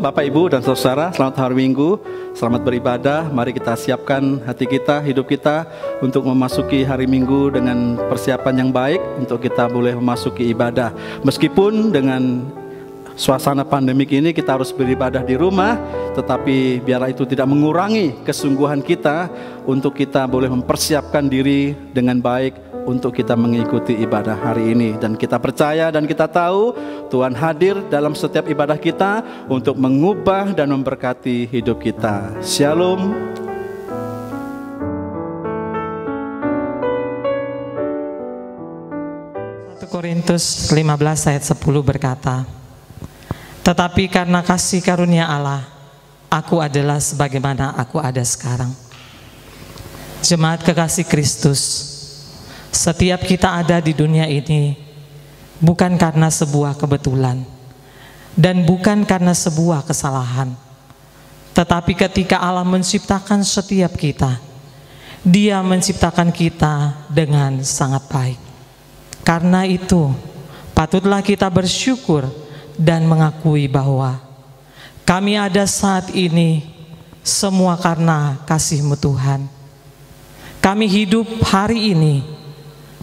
Bapak, Ibu, dan saudara, selamat hari Minggu, selamat beribadah. Mari kita siapkan hati kita, hidup kita untuk memasuki hari Minggu dengan persiapan yang baik untuk kita boleh memasuki ibadah. Meskipun dengan suasana pandemik ini kita harus beribadah di rumah, tetapi biarlah itu tidak mengurangi kesungguhan kita untuk kita boleh mempersiapkan diri dengan baik untuk kita mengikuti ibadah hari ini. Dan kita percaya dan kita tahu Tuhan hadir dalam setiap ibadah kita untuk mengubah dan memberkati hidup kita. Shalom. 1 Korintus 15 ayat 10 berkata, "Tetapi karena kasih karunia Allah, aku adalah sebagaimana aku ada sekarang." Jemaat kekasih Kristus, setiap kita ada di dunia ini bukan karena sebuah kebetulan dan bukan karena sebuah kesalahan. Tetapi ketika Allah menciptakan setiap kita, Dia menciptakan kita dengan sangat baik. Karena itu, patutlah kita bersyukur dan mengakui bahwa kami ada saat ini semua karena kasih-Mu Tuhan. Kami hidup hari ini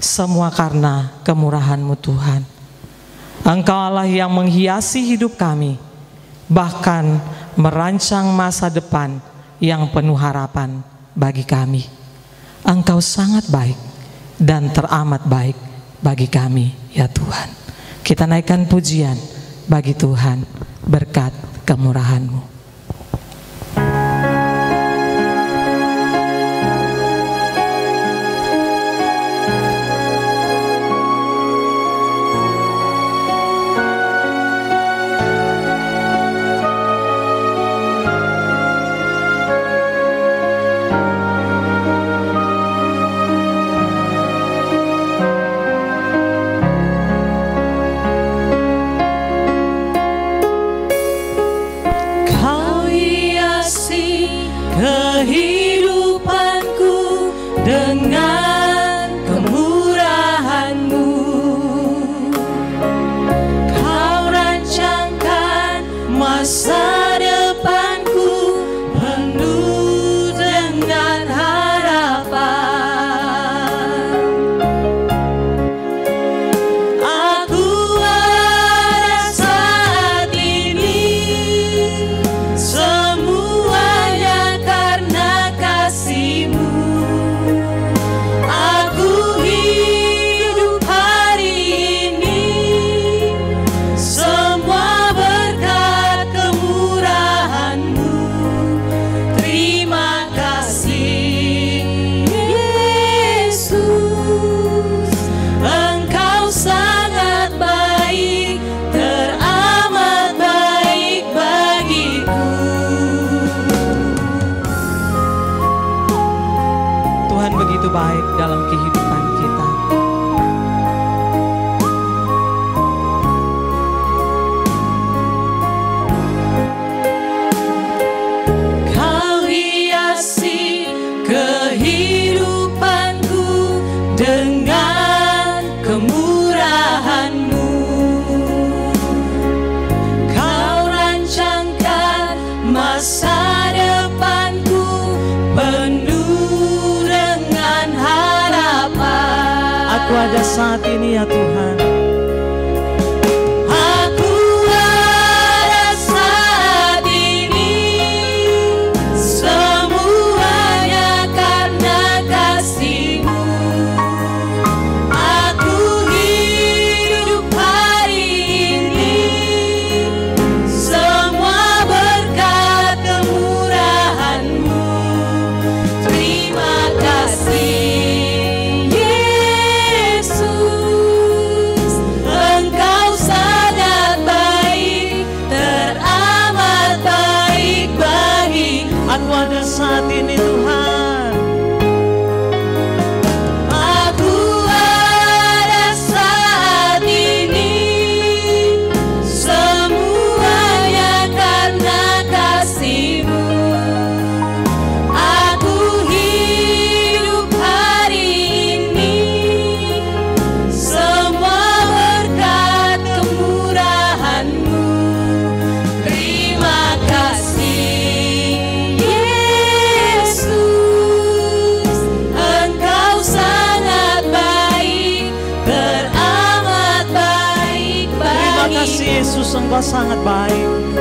semua karena kemurahan-Mu Tuhan. Engkau Allah yang menghiasi hidup kami, bahkan merancang masa depan yang penuh harapan bagi kami. Engkau sangat baik dan teramat baik bagi kami, ya Tuhan. Kita naikkan pujian bagi Tuhan berkat kemurahan-Mu. Baik dalam kehidupan kita. Kau hiasi kehidupanku dengan kemurahan-Mu. Kau rancangkan masa depanku penuh. Aku ada saat ini, ya Tuhan. Aku ada saat ini, semuanya karena kasih-Mu. Aku hidup hari ini, semua berkat kemurahan-Mu. Terima kasih Yesus. Yesus, Engkau sangat baik.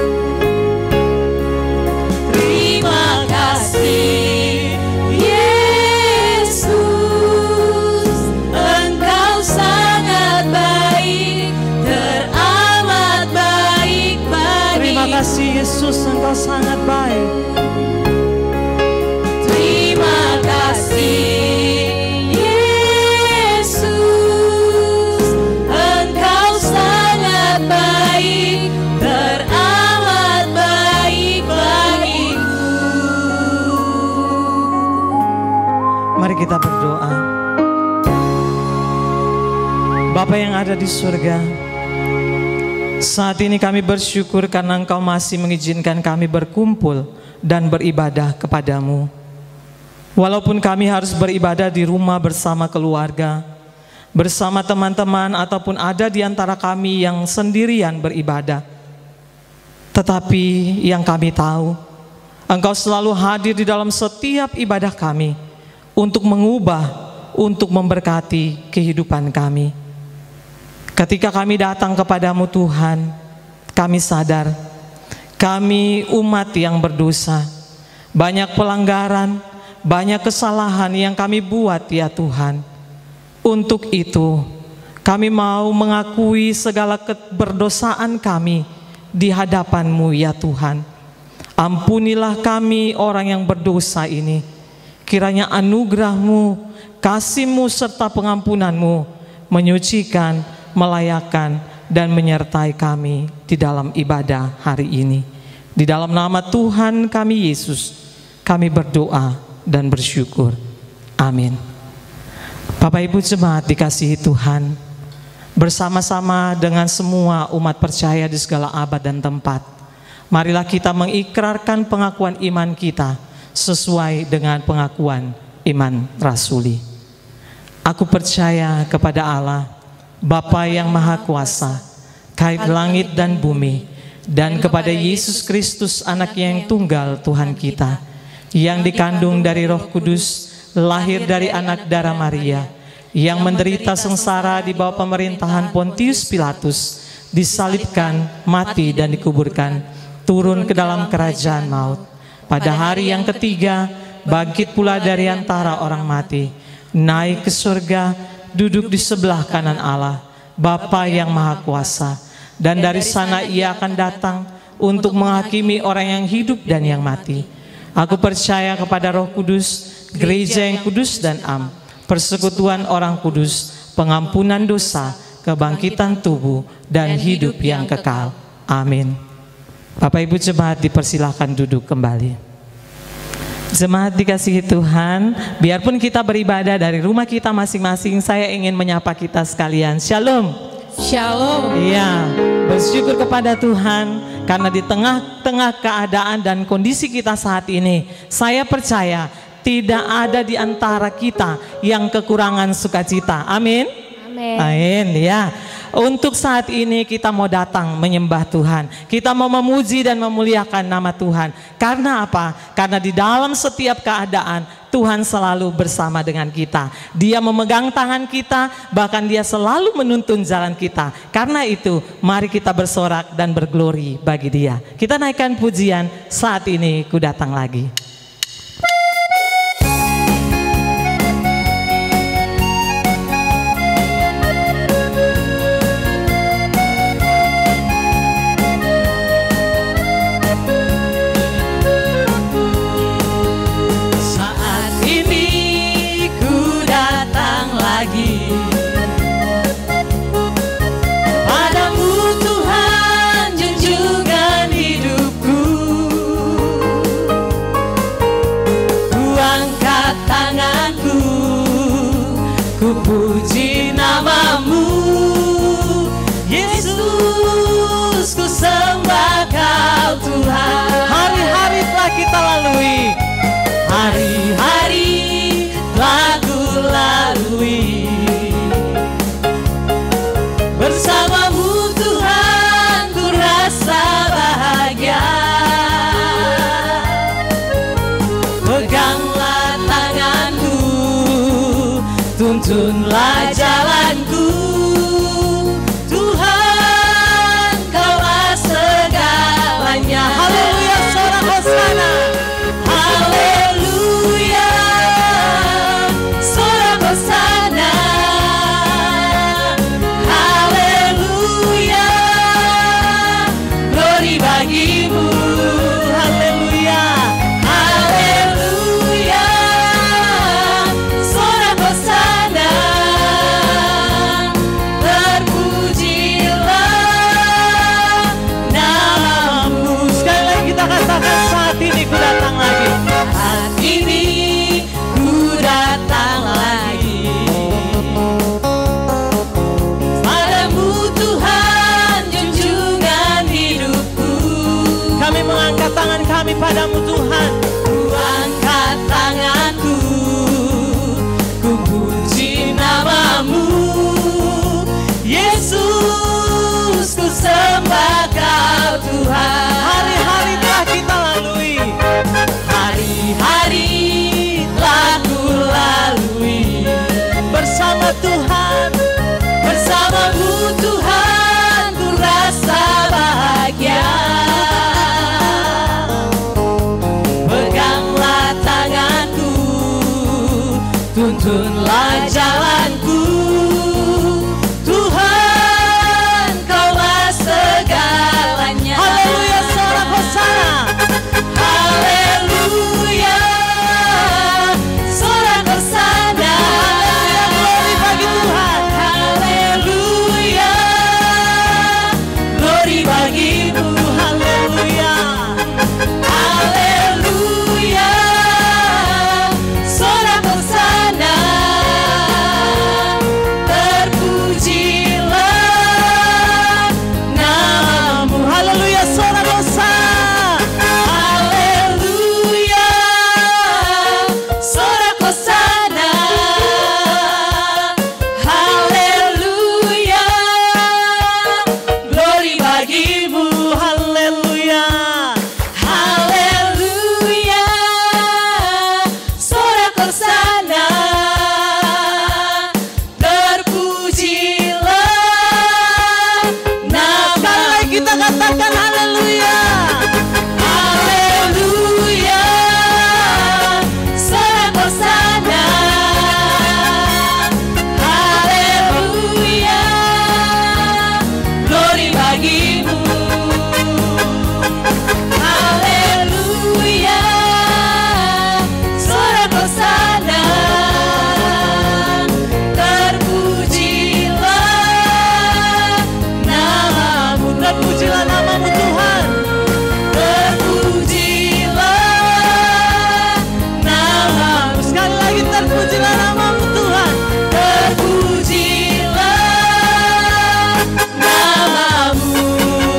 Terima kasih Yesus, Engkau sangat baik, teramat baik bagiku. Terima kasih Yesus, Engkau sangat baik. Terima kasih Yesus, Engkau sangat baik, teramat baik bagiku. Mari kita berdoa. Bapa yang ada di surga, saat ini kami bersyukur karena Engkau masih mengizinkan kami berkumpul dan beribadah kepadamu. Walaupun kami harus beribadah di rumah bersama keluarga, bersama teman-teman, ataupun ada di antara kami yang sendirian beribadah, tetapi yang kami tahu, Engkau selalu hadir di dalam setiap ibadah kami untuk mengubah, untuk memberkati kehidupan kami. Ketika kami datang kepadamu Tuhan, kami sadar kami umat yang berdosa, banyak pelanggaran, banyak kesalahan yang kami buat ya Tuhan. Untuk itu kami mau mengakui segala keberdosaan kami di hadapan-Mu ya Tuhan. Ampunilah kami orang yang berdosa ini. Kiranya anugerah-Mu, kasih-Mu serta pengampunan-Mu menyucikan, melayakkan, dan menyertai kami di dalam ibadah hari ini. Di dalam nama Tuhan kami Yesus, kami berdoa dan bersyukur. Amin. Bapak Ibu jemaat dikasihi Tuhan, bersama-sama dengan semua umat percaya di segala abad dan tempat, marilah kita mengikrarkan pengakuan iman kita sesuai dengan pengakuan iman rasuli. Aku percaya kepada Allah, Bapa yang Maha Kuasa, kait langit dan bumi, dan kepada Yesus Kristus anaknya yang tunggal Tuhan kita, yang dikandung dari Roh Kudus, lahir dari anak darah Maria, yang menderita sengsara di bawah pemerintahan Pontius Pilatus, disalibkan, mati dan dikuburkan, turun ke dalam kerajaan maut. Pada hari yang ketiga, bangkit pula dari antara orang mati, naik ke surga, duduk di sebelah kanan Allah, Bapa yang Maha Kuasa, dan dari sana Ia akan datang untuk menghakimi orang yang hidup dan yang mati. Aku percaya kepada Roh Kudus, gereja yang kudus dan am, persekutuan orang kudus, pengampunan dosa, kebangkitan tubuh, dan hidup yang kekal. Amin. Bapak Ibu jemaat dipersilahkan duduk kembali. Jemaat dikasihi Tuhan, biarpun kita beribadah dari rumah kita masing-masing, saya ingin menyapa kita sekalian. Shalom. Shalom. Iya, bersyukur kepada Tuhan karena di tengah-tengah keadaan dan kondisi kita saat ini, saya percaya tidak ada di antara kita yang kekurangan sukacita. Amin. Amin. Amin ya. Untuk saat ini kita mau datang menyembah Tuhan. Kita mau memuji dan memuliakan nama Tuhan. Karena apa? Karena di dalam setiap keadaan Tuhan selalu bersama dengan kita. Dia memegang tangan kita, bahkan Dia selalu menuntun jalan kita. Karena itu mari kita bersorak dan berglori bagi Dia. Kita naikkan pujian, saat ini ku datang lagi. Puji namamu Yesus, ku sembah Kau Tuhan. Hari-hari telah kita lalui, hari-hari telah ku lalui, bersamamu Tuhan ku rasa bahagia. Peganglah tanganku, tuntunlah jalanku, Tuhan Kau kepadamu Tuhan. Ku angkat tanganku, ku puji namamu, Yesus, ku sembah Kau Tuhan. Hari-hari telah kita lalui, Hari-hari telah ku lalui bersama Tuhan. bersamamu Tuhan, ku rasa bahagia. Peganglah tanganku, tuntunlah jalanku, Tuhan Kaulah segalanya. Haleluya, sorak hosana. Haleluya, sorak hosana. Glory bagi Tuhan. Haleluya, glory bagimu. Haleluya. Haleluya, sorak hosana. Terpujilah namamu. Haleluya, sorak hosana. Haleluya, sorak hosana. Haleluya, glory bagimu. Haleluya. Haleluya, sorak hosana. Terpujilah Sekali lagi kita namamu. katakan haleluya. Haleluya, sorak hosana. Haleluya, glory bagimu. Haleluya, sorak hosana. Terpujilah namamu. Terpujilah namamu Tuhan. Terpujilah namamu. Sekali lagi terpujilah namamu Tuhan. Terpujilah namamu.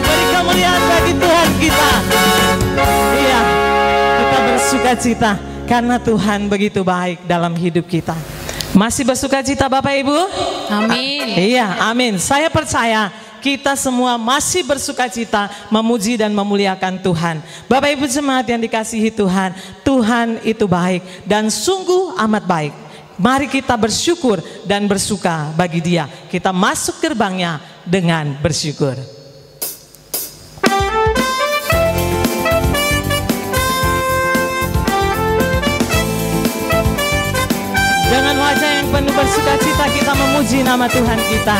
Beri kemuliaan bagi Tuhan kita. Iya, kita bersuka cita karena Tuhan begitu baik dalam hidup kita. Masih bersuka cita Bapak Ibu? Amin. Iya, amin. Saya percaya kita semua masih bersuka cita memuji dan memuliakan Tuhan. Bapak Ibu jemaat yang dikasihi Tuhan, Tuhan itu baik dan sungguh amat baik. Mari kita bersyukur dan bersuka bagi Dia. Kita masuk gerbangnya dengan bersyukur. Dengan wajah yang penuh bersuka cita kita memuji nama Tuhan kita.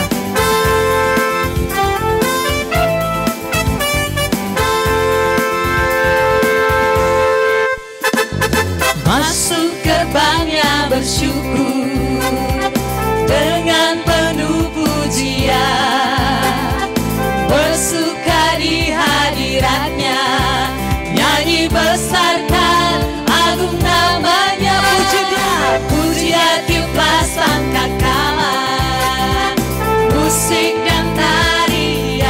Masuk gerbangnya bersyukur dengan penuh pujian, bersuka di hadiratnya, nyanyi besarkan agung namanya. Puji Dia, puji Dia tiuplah sangkakala, musik dan tarian,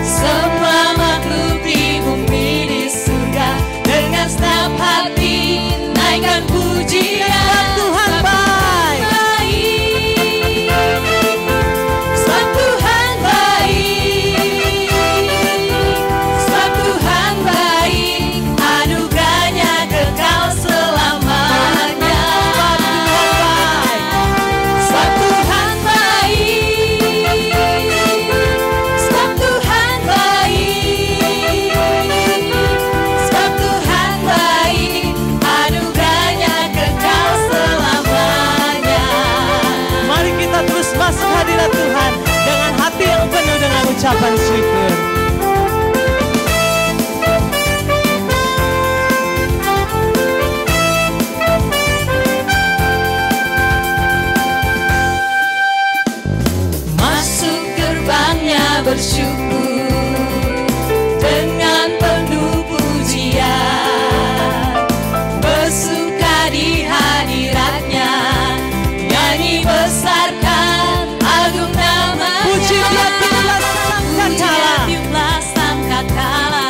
semua makhluk di bumi di surga dengan senang hati naikkan pujian. Tuhan baik. Sebab Tuhan baik, sebab Tuhan baik, anugerahnya kekal selamanya. Sebab Tuhan baik, sebab Tuhan baik, sebab Tuhan baik, anugerahnya kekal selamanya. Mari kita terus masuk hadirat Tuhan dengan hati yang penuh dengan ucapan syukur. Masuk gerbangnya bersyukur dengan penuh pujian, bersuka di hadiratnya, nyanyi besarkan agung nama. Puji Dia tiuplah sangkakala, tiuplah sangkakala,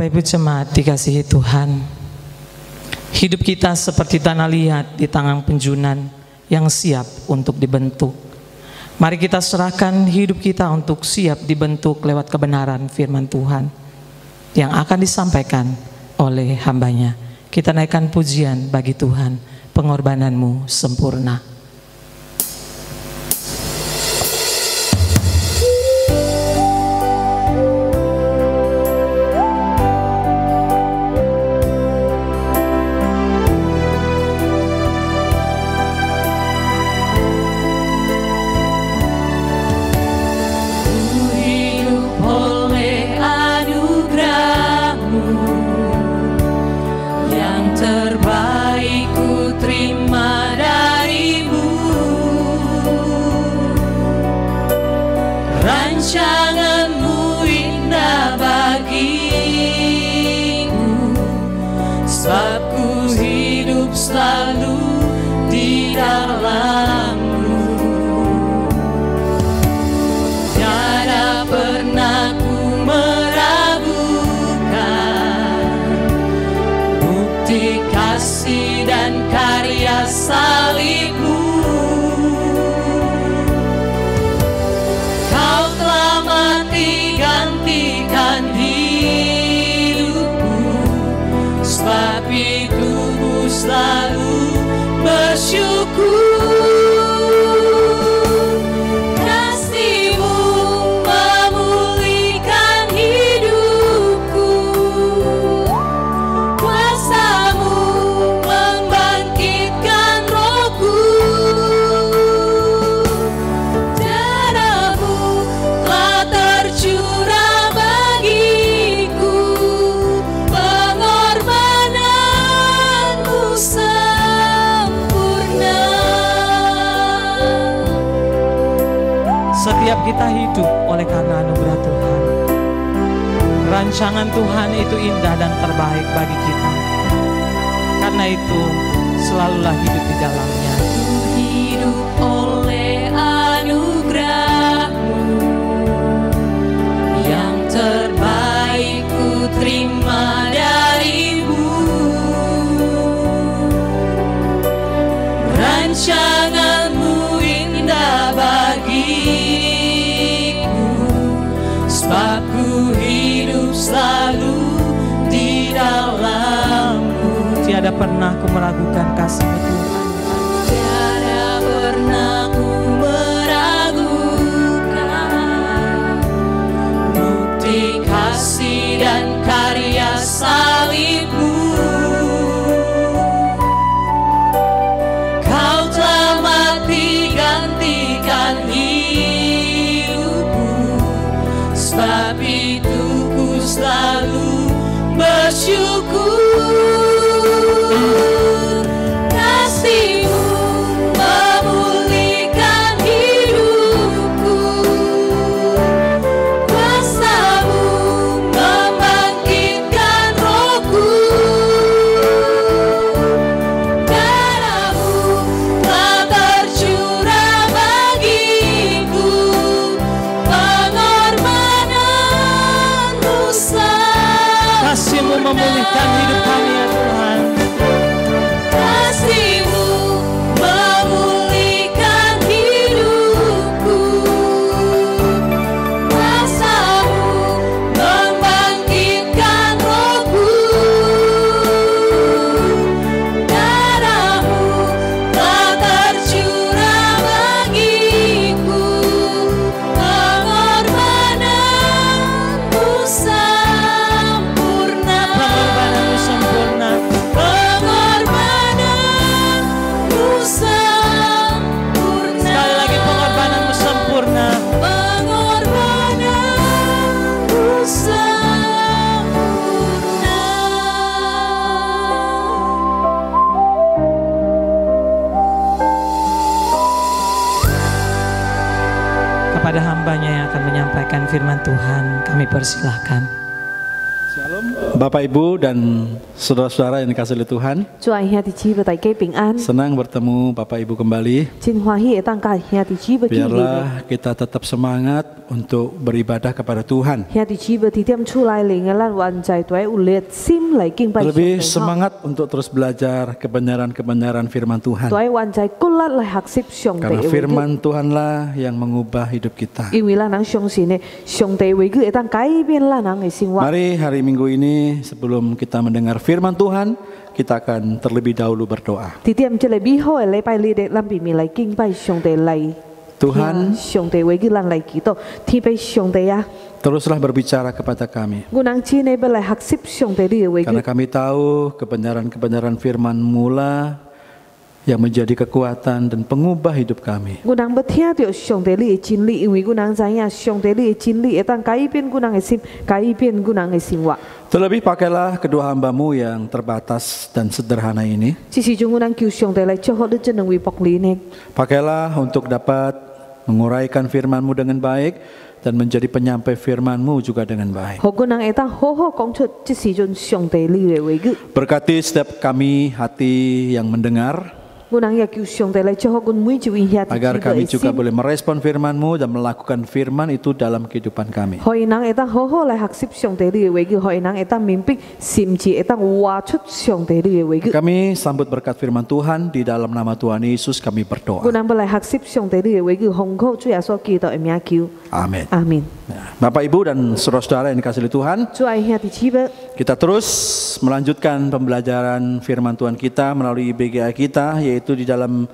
Bapak Ibu jemaat dikasihi Tuhan, hidup kita seperti tanah liat di tangan penjunan yang siap untuk dibentuk. Mari kita serahkan hidup kita untuk siap dibentuk lewat kebenaran firman Tuhan yang akan disampaikan oleh hambanya. Kita naikkan pujian bagi Tuhan, pengorbananmu sempurna. Kita hidup oleh karena anugerah Tuhan. Rancangan Tuhan itu indah dan terbaik bagi kita. Karena itu selalulah hidup di dalamnya. Hidup oleh anugerah-Mu, yang terbaik ku terima dari-Mu. Rancangan-Mu indah bagi, sebab ku hidup selalu di dalam-Mu. Tiada pernah ku meragukan kasih-Mu Tuhan. Tiada pernah ku meragukan bukti kasih dan karya salib-Mu. Kau telah mati gantikan hidupku, sebab itu ku selalu bersyukur. Kasih-Mu memulihkan hidupku, kuasa-Mu membangkitkan rohku. Darah-Mu telah tercurah bagiku, pengorbanan-Mu sempurna. Kasih-Mu memulihkan hidup kami ya Tuhan. Kasih-Mu memulihkan hidupku, kuasa-Mu membangkitkan rohku. Darah-Mu telah tercurah bagiku, pengorbanan-Mu sempurna. Pengorbanan-Mu sempurna. Pengorbanan-Mu sempurna. Sekali lagi pengorbanan-Mu sempurna. Pengorbanan-Mu sempurna. Kepada hambanya yang akan menyampaikan firman Tuhan, kami persilahkan. Shalom Bapak Ibu dan saudara-saudara yang dikasihi oleh Tuhan. 主啊，兄弟姊妹大家平安， Senang bertemu Bapak Ibu kembali. 真欢喜会当甲兄弟姊妹见面。 Biarlah kita tetap semangat untuk beribadah kepada Tuhan. 兄弟姊妹伫点厝内灵嘅，咱原在都有熱心嚟敬拜上帝。 Lebih semangat untuk terus belajar kebenaran-kebenaran firman 都 Tuhan. 係原在骨力嚟學習上帝 Karena 嘅話語。 firman Tuhanlah yang mengubah hidup kita. 因為咱人相信咧，上帝話語會當改變咱人嘅生活。 Mari hari Minggu ini sebelum kita mendengar firman Tuhan, kita akan terlebih dahulu berdoa. 伫點即個美好嘅禮拜日咧，咱便面嚟敬拜上帝嚟。 Tuhan, 上帝話語咱嚟祈禱，天父上帝啊， teruslah berbicara kepada kami. 我人真係要嚟學習上帝你嘅話 Karena 語。 kami tahu kebenaran-kebenaran firman-Mu lah yang menjadi kekuatan dan pengubah hidup kami. 我人要聽到上帝你嘅真理，因為我人知影上帝你嘅真理會當改變我人嘅心，改變我人嘅生活。 Terlebih pakailah kedua hamba-Mu yang terbatas dan sederhana ini. 這時陣我人求上帝嚟祝福你這兩位僕人呢， Pakailah untuk dapat menguraikan firman-Mu dengan baik dan menjadi penyampai firman-Mu juga dengan baik. 好我人會當好好講出這時陣上帝你嘅話語。 Berkati setiap kami hati yang mendengar, 我人也求上帝嚟祝福我每一位兄弟 agar 姊妹 kami 嘅 juga 心， boleh merespon firman-Mu dan melakukan firman itu dalam kehidupan kami. 可以人會當好好嚟學習上帝你嘅話語，可以人會當明白，甚至會當活出上帝你嘅話語。 Kami sambut berkat firman Tuhan di dalam nama Tuhan Yesus kami 我 berdoa. 人要嚟學習上帝你嘅話語，奉靠主耶穌基督嘅名求， Amin. 阿門。 Bapak Ibu dan saudara-saudara yang dikasihi oleh Tuhan, 主愛兄弟姊妹， kita terus melanjutkan pembelajaran firman Tuhan kita melalui BGA kita, yaitu di dalam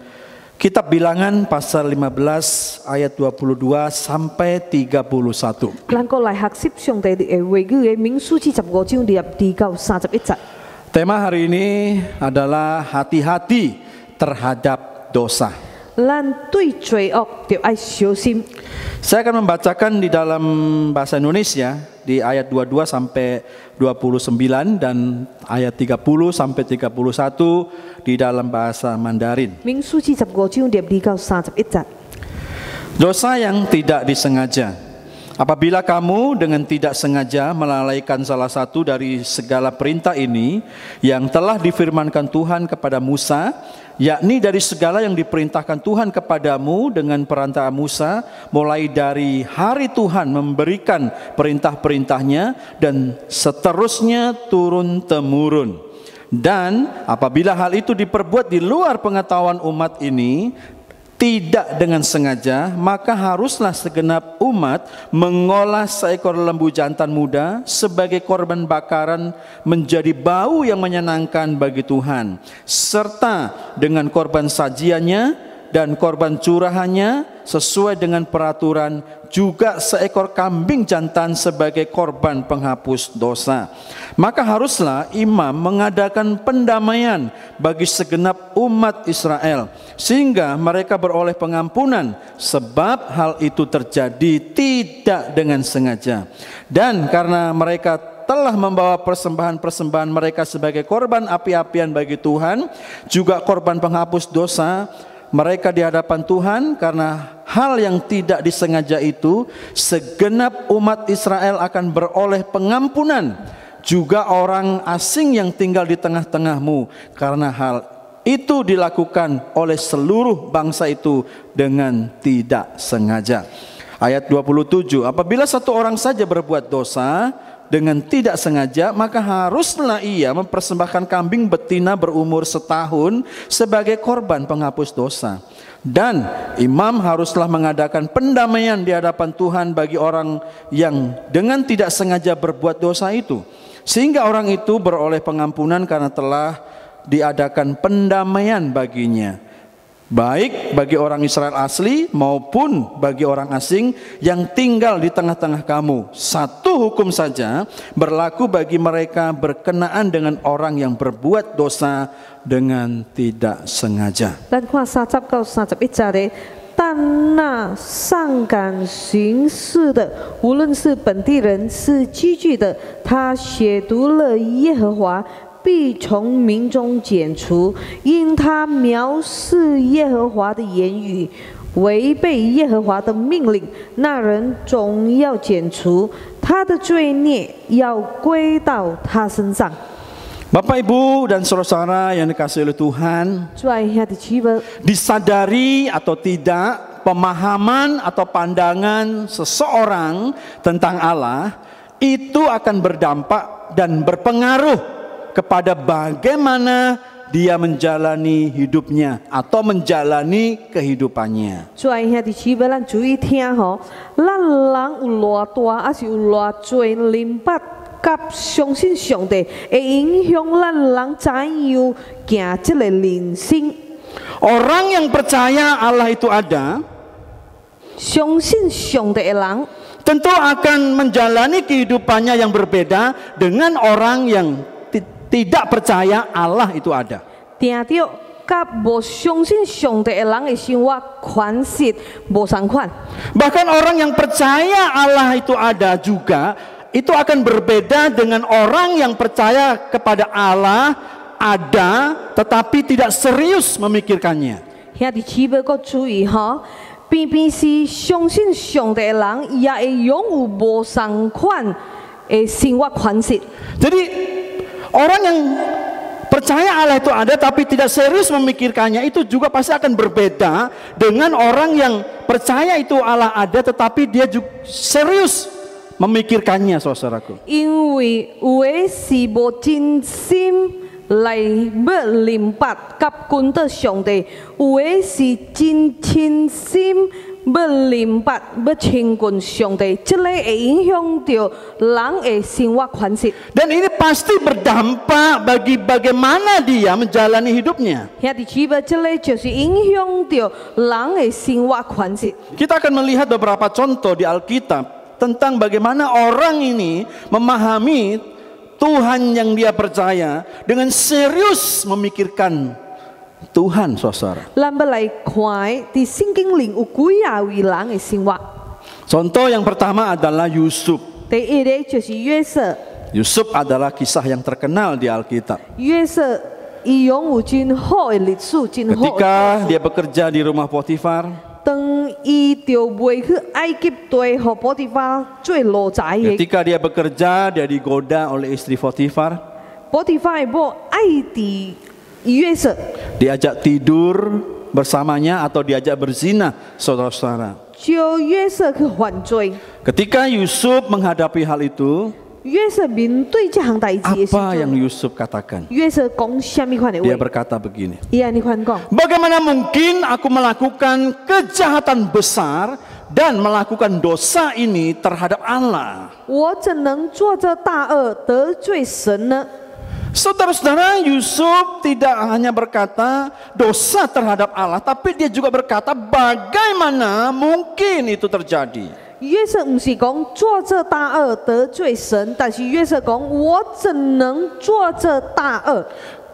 Kitab Bilangan pasal 15 ayat 22 sampai 31. 咱過嚟學習上帝嘅話語嘅民數45章2到31節。 Tema hari ini adalah hati-hati terhadap dosa. 咱對罪惡就要小心。 Saya akan membacakan di dalam bahasa Indonesia di ayat 22 sampai 29 dan ayat 30 sampai 31 di dalam bahasa Mandarin. 民數45章2到31節。 Dosa yang tidak disengaja. Apabila kamu dengan tidak sengaja melalaikan salah satu dari segala perintah ini yang telah difirmankan Tuhan kepada Musa, yakni dari segala yang diperintahkan Tuhan kepadamu dengan perantara Musa, mulai dari hari Tuhan memberikan perintah-perintahnya dan seterusnya turun-temurun. Dan apabila hal itu diperbuat di luar pengetahuan umat ini, tidak dengan sengaja, maka haruslah segenap umat mengolah seekor lembu jantan muda sebagai korban bakaran menjadi bau yang menyenangkan bagi Tuhan, serta dengan korban sajiannya dan korban curahannya sesuai dengan peraturan, juga seekor kambing jantan sebagai korban penghapus dosa. Maka haruslah imam mengadakan pendamaian bagi segenap umat Israel, sehingga mereka beroleh pengampunan, sebab hal itu terjadi tidak dengan sengaja. Dan karena mereka telah membawa persembahan-persembahan mereka sebagai korban api-apian bagi Tuhan, juga korban penghapus dosa mereka di hadapan Tuhan, karena hal yang tidak disengaja itu, segenap umat Israel akan beroleh pengampunan, juga orang asing yang tinggal di tengah-tengahmu, karena hal itu dilakukan oleh seluruh bangsa itu dengan tidak sengaja. Ayat 27, apabila satu orang saja berbuat dosa dengan tidak sengaja, maka haruslah ia mempersembahkan kambing betina berumur setahun sebagai korban penghapus dosa. Dan imam haruslah mengadakan pendamaian di hadapan Tuhan bagi orang yang dengan tidak sengaja berbuat dosa itu, sehingga orang itu beroleh pengampunan karena telah diadakan pendamaian baginya, baik bagi orang Israel asli maupun bagi orang asing yang tinggal di tengah-tengah kamu. Satu hukum saja berlaku bagi mereka berkenaan dengan orang yang berbuat dosa dengan tidak sengaja. 咱看30到31節咧，但那上赶巡视的，無論是本地人是寄居的，他褻瀆了耶和華，必從民中剪除，因他藐視耶和華的言語，违背耶和华的命令，那人总要剪除，他的罪孽要归到他身上。 Bapak Ibu dan saudara-saudara yang dikasihi oleh Tuhan, 在下的姊妹， disadari atau tidak, pemahaman atau pandangan seseorang tentang Allah itu akan berdampak dan berpengaruh kepada bagaimana dia menjalani hidupnya atau menjalani kehidupannya. 在下的姊妹，咱注意听吼，咱人有偌大，还是有偌侪灵捌甲相信上帝，会影响咱人怎样行这个人生。 Orang yang percaya Allah itu ada, 相信上帝的人， tentu akan menjalani kehidupannya yang berbeda dengan orang yang tidak percaya Allah itu ada. 定着甲无相信上帝的人的生活款式无相款。 Bahkan orang yang percaya Allah itu ada juga, itu akan berbeda dengan orang yang percaya kepada Allah ada tetapi tidak serius memikirkannya. 兄弟姊妹，搁注意吼，偏偏是相信上帝的人，也会拥有无相款的生活款式。 Jadi orang yang percaya Allah itu ada tapi tidak serius memikirkannya itu juga pasti akan berbeda dengan orang yang percaya itu Allah ada tetapi dia juga serius memikirkannya, saudaraku. 因为有的是无真心来要明白甲跟到上帝，有的是真真心要明白要亲近上帝，这个会影响到人的生活款式。 Dan ini pasti berdampak bagi bagaimana dia menjalani hidupnya. 兄弟姊妹，这个就是影响到人的生活款式。 Kita akan melihat beberapa contoh di Alkitab tentang bagaimana orang ini memahami Tuhan yang dia percaya dengan serius memikirkan Tuhan, saudara. 咱要来看伫圣经里有几啊位人的生活。 Contoh yang pertama adalah Yusuf. 第一个就是约瑟， Yusuf adalah kisah yang terkenal di Alkitab. 约瑟伊拥有真好的历史，真好的。 Ketika dia bekerja di rumah Potifar, 当伊就卖去埃及地，互波提法做奴才的。 ketika dia bekerja dia digoda oleh istri Potifar, 波提法的某爱伫约瑟， diajak tidur bersamanya atau diajak berzina, saudara-saudara. 叫约瑟去犯罪。 Ketika Yusuf menghadapi hal itu, 约瑟面对这项代志的时 apa yang 阵， Yusuf katakan? 约瑟讲什么款的 Dia 话？ berkata begini, 伊安尼款讲。 bagaimana mungkin aku melakukan kejahatan besar dan melakukan dosa ini terhadap Allah? 我怎能做这大恶得罪神呢？ Saudara-saudara, Yusuf tidak hanya berkata dosa terhadap Allah, tapi dia juga berkata bagaimana mungkin itu terjadi. 约瑟不是讲做这大恶得罪神，但是约瑟讲我怎能做这大恶？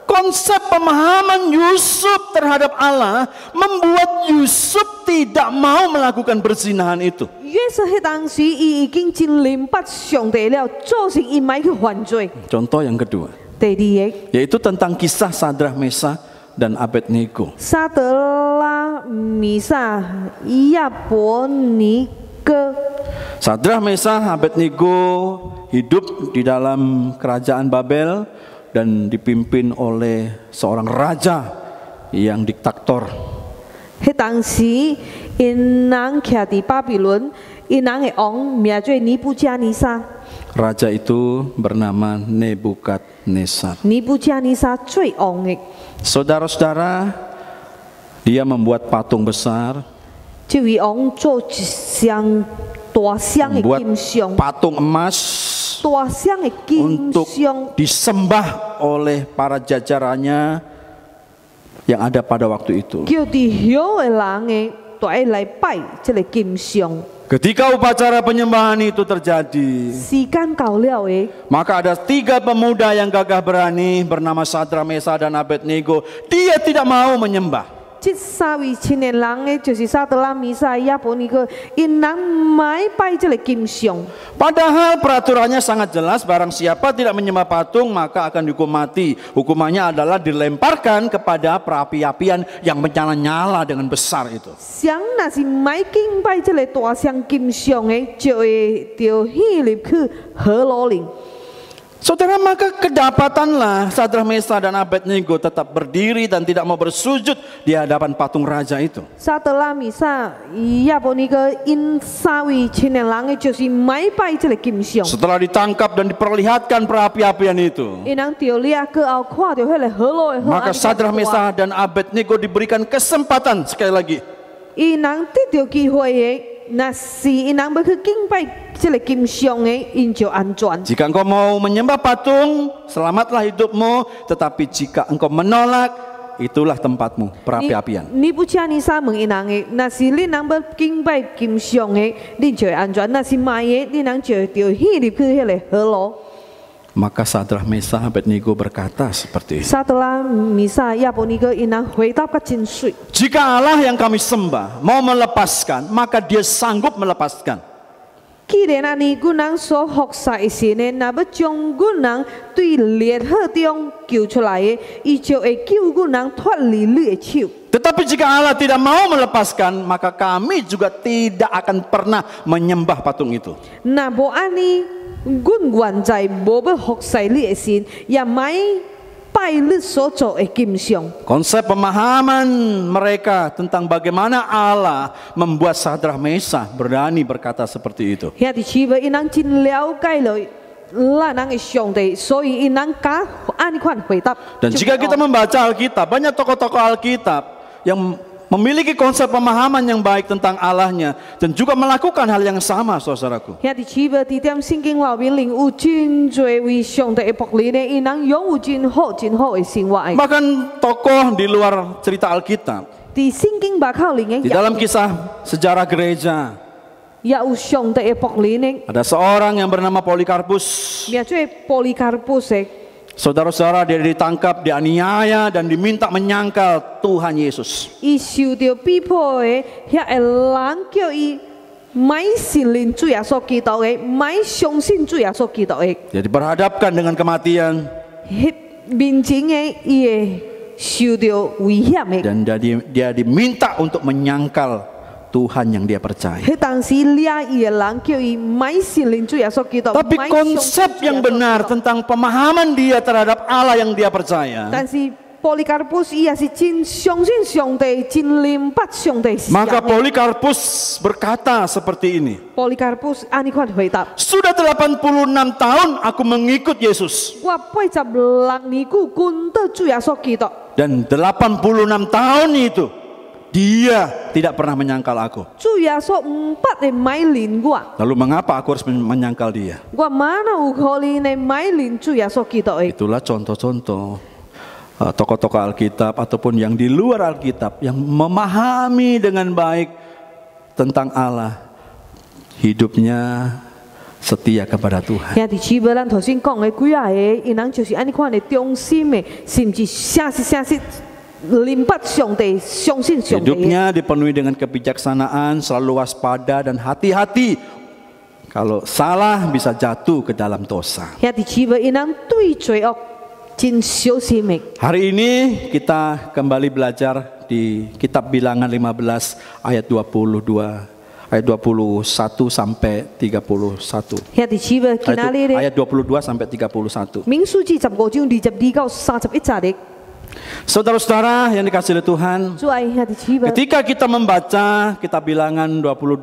Konsep pemahaman Yusuf terhadap Allah membuat Yusuf tidak mau melakukan perzinahan itu. 约瑟迄当时伊已经真明白上帝了，做成伊咪去犯罪。 Contoh yang kedua, 第二个， yaitu tentang kisah Sadrah, Mesah dan Abednego. 沙德拉、米萨、亚伯尼哥， Sadrah, Mesah, Abednego hidup di dalam kerajaan Babel dan dipimpin oleh seorang raja yang diktator. 迄当时因人徛伫巴比伦，因人的王名做尼布加尼撒， Raja itu bernama Nebukadnezar. 尼布加尼撒最王的。 Saudara-saudara, dia membuat patung besar, 这位王做一箱大箱的 membuat 金像， patung emas 大箱的金 untuk 像。 disembah oleh para jajarannya yang ada pada waktu itu. 叫伫晓的人的，都爱来拜这个金像。 Ketika upacara penyembahan itu terjadi, 时间到了的， maka ada 3 pemuda yang gagah berani bernama Sadrah, Mesah dan Abednego. Dia tidak mau menyembah. 这三位青年人的，就是撒德拉、弥撒、亚伯尼哥，因人买拜这个金像。 Padahal peraturannya sangat jelas, barang siapa tidak menyembah patung maka akan dihukum mati. Hukumannya adalah dilemparkan kepada perapi-apian yang menyala-nyala dengan besar itu. 谁若是买敬拜这个大像金像的，就会着陷入去河罗里。 Saudara, maka kedapatanlah Sadrak, Mesah, dan Abednego tetap berdiri dan tidak mau bersujud di hadapan patung raja itu. 撒德拉、弥撒、亚伯尼哥因三位青年人的，就是买拜这个金像。 Setelah ditangkap dan diperlihatkan perapi-apian itu, 因人着掠过后，看到迄个河罗的河。 maka Sadrak, Mesah, dan Abednego diberikan kesempatan sekali lagi. 因人得到机会的，那是因人要去敬拜这个金像的，因就安全。 Jika engkau mau menyembah patung, selamatlah hidupmu. Tetapi jika engkau menolak, itulah tempatmu, perapi-apian. 你不请你三问因人的，那是你人要敬拜金像的，你就会安全；那是卖的，你人就会着陷入去迄个河罗。 Maka Sadrak, Mesah, Abednego berkata seperti ini. 撒德拉、弥撒、亚伯尼哥因人回答个真水。 Jika Allah yang kami sembah mau melepaskan, maka Dia sanggup melepaskan. 既然安尼，阮人所服侍的神呢，若要将阮人对烈火中救出来的，伊就会救阮人脱离你的手。 Tetapi jika Allah tidak mau melepaskan, maka kami juga tidak akan pernah menyembah patung itu. 若无安尼，阮原在无要服侍你的神，也买拜你所做的金像。 Konsep pemahaman mereka tentang bagaimana Allah membuat Sadrak, Mesah berani berkata seperti itu. 兄弟姊妹，因人真了解了咱人的上帝，所以因人敢按款回答。 Dan jika kita membaca Alkitab, banyak tokoh-tokoh Alkitab yang memiliki konsep pemahaman yang baik tentang Allahnya dan juga melakukan hal yang sama, saudaraku. 兄弟姊妹，伫点圣经话面里有真多为上帝的仆人呢，因人拥有真好的生活的。 Bahkan tokoh di luar cerita Alkitab, 伫圣经把口里 di 的 dalam kisah sejarah gereja, 也有上帝的仆人呢， ada seorang yang bernama Polikarpus. 名做波利卡布斯。 Saudara-saudara, dia ditangkap, dianiaya, dan diminta menyangkal Tuhan Yesus. 伊受到逼迫的，遐个人叫伊买信任主耶稣基督的，买相信主耶稣基督的。 Dia diperhadapkan dengan kematian, 迄面前的伊会受到危险的。 dan dia diminta untuk menyangkal Tuhan yang dia percaya. 迄当时掠伊的人叫伊买信任主耶稣基督。 Tapi 买 konsep 相信 yang 主耶稣基督 benar tentang pemahaman dia terhadap Allah yang dia percaya, 但是波利卡布斯伊也是真相信上帝，真明白上帝是谁 maka 的。 Polikarpus berkata seperti ini. 波利卡布斯按呢款回答： Sudah 86 tahun aku mengikut Yesus, 我86年久跟到主耶稣基督。 dan 86 tahun itu dia tidak pernah menyangkal aku. 主耶稣唔捌会买认我， Lalu mengapa aku harus menyangkal dia? 我mana有可能会买认主耶稣基督的？ Itulah contoh-contoh tokoh-tokoh Alkitab ataupun yang di luar Alkitab yang memahami dengan baik tentang Allah, hidupnya setia kepada Tuhan. 兄弟姊妹，咱头先讲的几啊个，因人就是安尼款的忠心的，甚至诚实明白上帝，相信上帝的。 Hidupnya dipenuhi dengan kebijaksanaan, selalu waspada dan hati-hati. Kalau salah bisa jatuh ke dalam dosa. 兄弟姊妹，因人对罪恶真小心的。 Hari ini kita kembali belajar di kitab Bilangan 15 ayat 22, ayat 21 sampai 31. 兄弟姊妹，今仔日咧， Ayat 22 sampai 31. 民数记15章22到31節的， Saudara-saudara yang dikasihi oleh Tuhan, 主愛兄弟姊妹， ketika kita membaca kitab Bilangan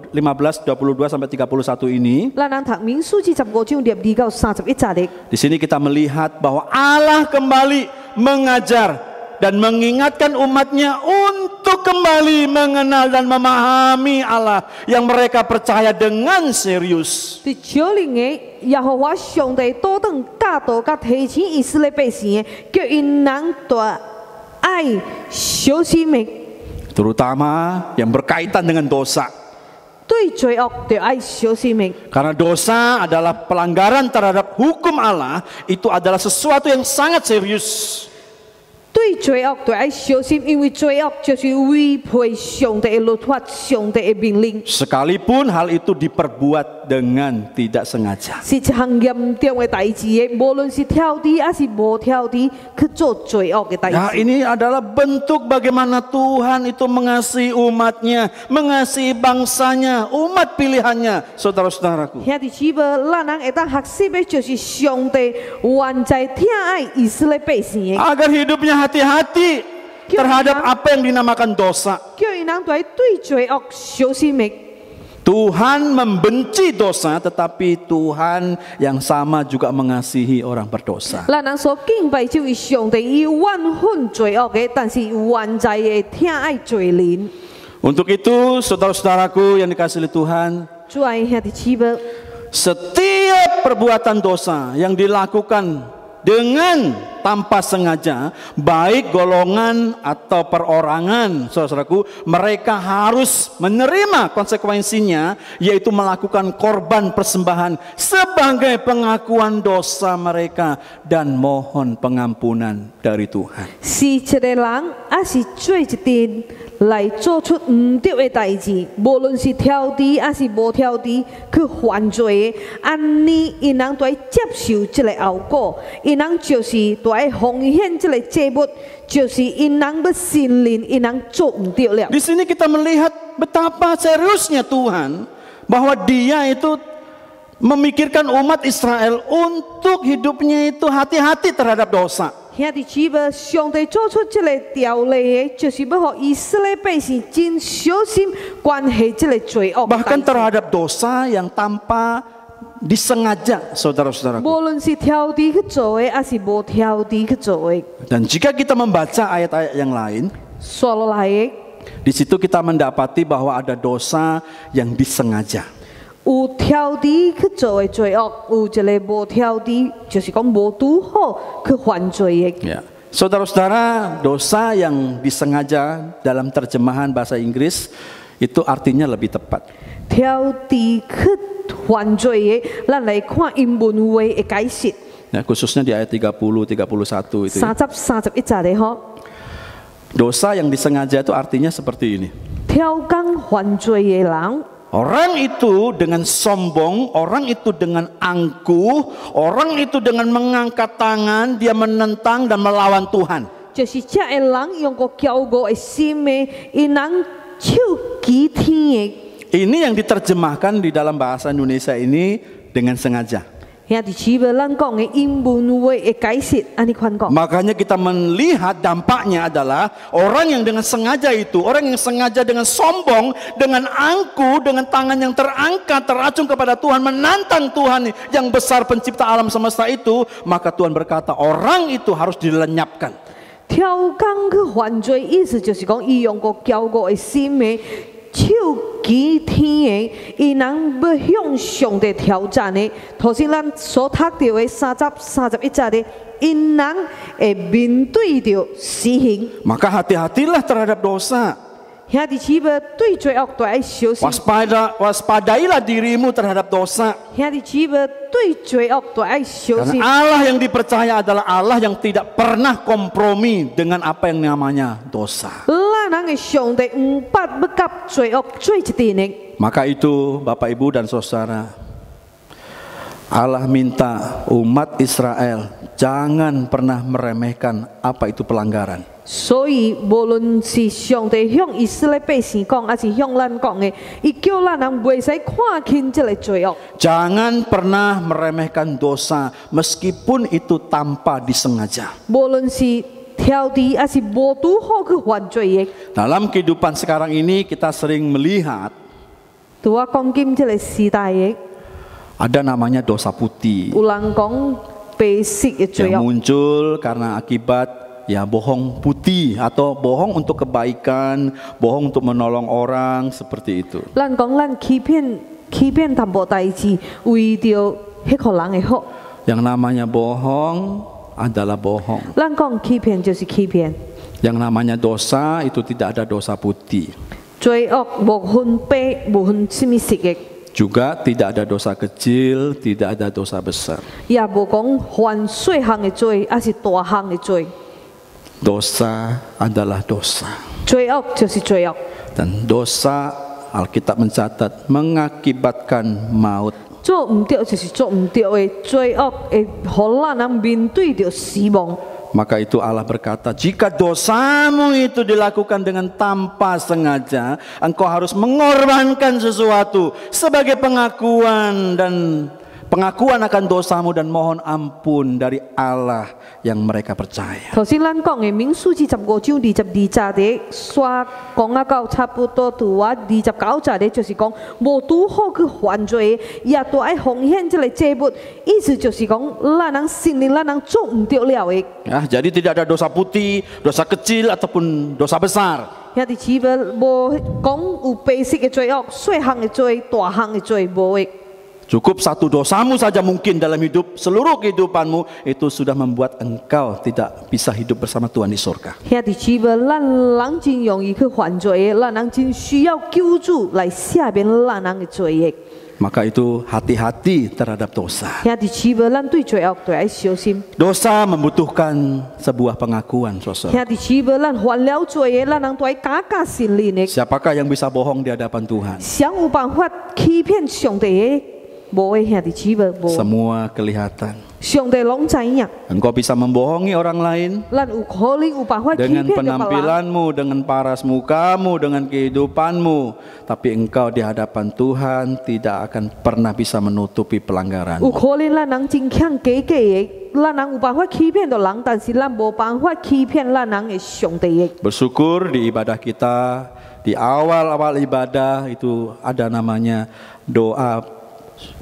15 22 sampai 31 ini, 咱人讀民數記15章22到31節的。 di sini kita melihat bahwa Allah kembali mengajar dan mengingatkan umatnya untuk kembali mengenal dan memahami Allah yang mereka percaya dengan serius. 伫少年嘅耶和華上帝多等教導甲提醒以色列百姓嘅，叫因人大愛小心嘅， Terutama yang berkaitan dengan dosa. 對罪惡就愛小心嘅。 Karena dosa adalah pelanggaran terhadap hukum Allah, itu adalah sesuatu yang sangat serius. 对罪恶就要小心，因为罪恶就是违背上帝的律法、上帝的命令， Sekalipun hal itu diperbuat dengan tidak sengaja. 是一项严重的代志的。无论是挑剔还是无挑剔，去做罪恶的代 Ya, 志。 ini adalah bentuk bagaimana Tuhan itu mengasihi umatnya, mengasihi bangsanya, umat pilihannya, saudara-saudaraku. 兄弟姊妹，咱人会当学习的，就是上帝原在疼爱以色列百姓的， Agar hidupnya hati-hati terhadap apa yang dinamakan dosa. 叫因人对对罪恶小心的。 Tuhan membenci dosa, tetapi Tuhan yang sama juga mengasihi orang berdosa. 咱人所敬拜这位上帝，伊怨恨罪恶的，但是原在的疼爱罪人。 Untuk itu, saudara-saudaraku yang dikasihi oleh Tuhan, 主爱兄弟姊妹， setiap perbuatan dosa yang dilakukan dengan tanpa sengaja, baik golongan atau perorangan, saudaraku, mereka harus menerima konsekuensinya, yaitu melakukan korban persembahan sebagai pengakuan dosa mereka dan mohon pengampunan dari Tuhan. 是一个人，还是做一件来做出唔对的代志，无论是挑剔还是无挑剔，去犯罪的，安尼因人都要接受这个后果，因人就是都要奉献这个祭物，就是因人要信任，因人做唔对了。 Di sini kita melihat betapa seriusnya Tuhan, bahwa Dia itu memikirkan umat Israel untuk hidupnya itu hati-hati terhadap dosa. 兄弟姊妹，上帝做出这个条例的，就是要让以色列百姓真小心关系这个罪恶的代 Bahkan 志。 terhadap dosa yang tanpa disengaja, saudara-saudaraku. 无论是挑剔去做的，还是无挑剔去做的， Dan jika kita membaca ayat-ayat yang lain, 刷落来的。 di situ kita mendapati bahwa ada dosa yang disengaja. 有挑剔去做的罪恶，有一个无挑剔，就是讲无拄好去犯罪的。 Ya. Saudara-saudara, dosa yang disengaja dalam terjemahan bahasa Inggris itu artinya lebih tepat. 挑剔去犯罪的，咱来看英文话的解释， Ya, khususnya di ayat 30, 31 itu. Ya. 30、31节的吼。 Dosa yang disengaja itu artinya seperti ini. 挑工犯罪的人， Orang itu dengan sombong, orang itu dengan angkuh, orang itu dengan mengangkat tangan, dia menentang dan melawan Tuhan. 就是这个人用个骄傲的心的，因人手举天的。 Ini yang diterjemahkan di dalam bahasa Indonesia ini dengan sengaja. 兄弟姊妹，咱讲的英文话的解释，安尼款讲。 Makanya kita melihat dampaknya adalah orang yang dengan sengaja itu, orang yang sengaja dengan sombong, dengan angkuh, dengan tangan yang terangkat, teracung kepada Tuhan, menantang Tuhan yang besar pencipta alam semesta itu, maka Tuhan berkata orang itu harus dilenyapkan. 挑工去犯罪，意思就是讲，伊用个骄傲的心的，手举天的，伊人要向上帝挑战的。头先咱所读到的30、31节的，因人会面对着死刑。 Maka hati-hatilah terhadap dosa. 兄弟姊妹，对罪恶都要小心。 Waspadailah dirimu terhadap dosa. 兄弟姊妹，对罪恶都要小心 Karena。Allah yang dipercaya adalah Allah yang tidak pernah kompromi dengan apa yang namanya dosa. 咱人的上帝唔捌要甲罪恶做一阵的。 Maka itu Bapak Ibu dan Saudara, Allah minta umat Israel jangan pernah meremehkan apa itu pelanggaran. 所以，无论是上帝向以色列百姓讲，还是向咱讲的，伊叫咱人袂使看轻这个罪恶。 Jangan pernah meremehkan dosa meskipun itu tanpa disengaja. 无论是挑剔，还是无拄好去犯罪的。 Dalam kehidupan sekarang ini kita sering melihat 拄我讲今这个时代的， ada namanya dosa putih 有人讲白色的罪 yang 恶， muncul karena akibat ya bohong putih atau bohong untuk kebaikan, bohong untuk menolong orang seperti itu. 咱讲咱欺骗淡薄代志，为着迄个人的好。 Yang namanya bohong adalah bohong. 咱讲欺骗就是欺骗， Yang namanya dosa itu tidak ada dosa putih. 罪恶无分白，无分什么色的。 Juga tidak ada dosa kecil, tidak ada dosa besar. 也无讲犯细项的罪，还是大项的罪。Dosa adalah dosa. 罪惡就是罪惡， Dan dosa, Alkitab mencatat, mengakibatkan maut. 做唔對就是做唔對的，罪惡會互咱人面對着死亡。 Maka itu Allah berkata, jika dosamu itu dilakukan dengan tanpa sengaja, engkau harus mengorbankan sesuatu sebagai pengakuan akan dosamu dan mohon ampun dari Allah yang mereka percaya. 頭先咱講嘅民數記15章22節，刷講啊到差不多到啊29節，就是講無拄好去犯罪，也都愛奉獻這個祭物，意思就是講咱人心靈咱人做唔對了嘅。 Ya, jadi tidak ada dosa putih, dosa kecil ataupun dosa besar. 兄弟姊妹，無講有白色嘅罪惡、細項嘅罪、大項嘅罪，無嘅。 Cukup satu dosamu saja mungkin dalam hidup seluruh kehidupanmu itu sudah membuat engkau tidak bisa hidup bersama Tuhan di surga. 兄弟姊妹，咱人真容易去犯罪的，咱人真需要救主來赦免咱人嘅罪嘅。 Maka itu hati-hati terhadap dosa. 兄弟姊妹，咱對罪惡都要小心。 Dosa membutuhkan sebuah pengakuan, saudara. 兄弟姊妹，咱犯了罪的，咱人都要假假承認的。 Siapakah yang bisa bohong di hadapan Tuhan? 想有辦法欺騙上帝的，無嘅兄弟姊妹，無。 Semua kelihatan. 上帝攏知影， Engkau bisa membohongi orang lain 咱有可能有辦法欺 dengan 騙到別人。 penampilanmu, dengan paras mukamu, dengan kehidupanmu, tapi engkau di hadapan Tuhan tidak akan pernah bisa menutupi 有 pelanggaran. 可能咱人真強假假的，咱人有辦法欺騙到人，但是咱無辦法欺騙咱人嘅上帝嘅。 Bersyukur di ibadah kita, di awal-awal ibadah itu ada namanya doa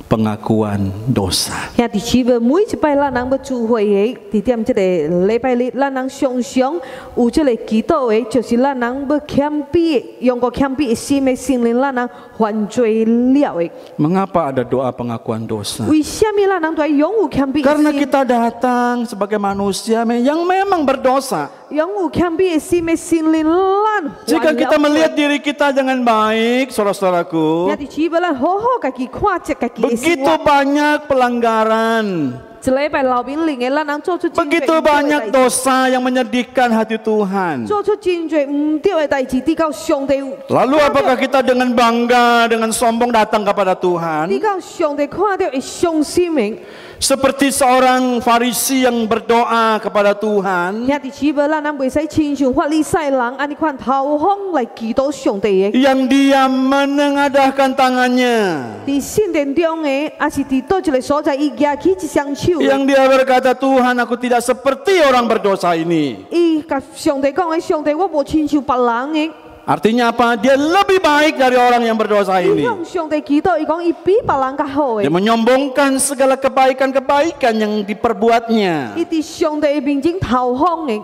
pengakuan dosa. 兄弟姊妹，每一擺咱人要聚會嘅，伫點即個禮拜日，咱人常常有即個祈禱嘅，就是咱人要謙卑，用個謙卑嘅心嘅承認咱人犯罪了嘅。 Mengapa ada doa pengakuan dosa? 為什麼咱人都要擁有謙卑嘅 Karena 心？ kita datang sebagai manusia yang memang berdosa. 擁有謙卑嘅心嘅承認咱 Jika 犯 kita 了 melihat 罪。 diri kita dengan baik, saudara-saudaraku, 兄弟姊妹，咱好好家己看一家己嘅生 begitu 活。 banyak pelanggaran, 一禮拜留面靈嘅，咱人做出真 begitu 多 banyak dosa yang menyedihkan hati Tuhan. 做出真多唔對嘅代志，啲到上帝。 Lalu apakah kita dengan bangga, dengan sombong datang kepada 啲 Tuhan? 到上帝看到會傷心嘅。 Seperti seorang Farisi yang berdoa kepada Tuhan, 兄弟姊妹，咱人袂使親像法利賽人安尼款頭風來祈禱上帝嘅。 yang dia menengadahkan tangannya, 伫聖殿中嘅，還是伫倒一個所在，伊舉起一雙手的， yang dia berkata, Tuhan aku tidak seperti orang berdosa ini. 伊甲上帝講嘅，上帝我無親像別人嘅。 Artinya apa? Dia lebih baik dari orang yang berdosa 伊 ini. 向上帝祈禱，伊講伊比別人較好 Dia 嘅。 menyombongkan segala kebaikan-kebaikan yang diperbuatnya. 伊伫上帝面前頭風嘅，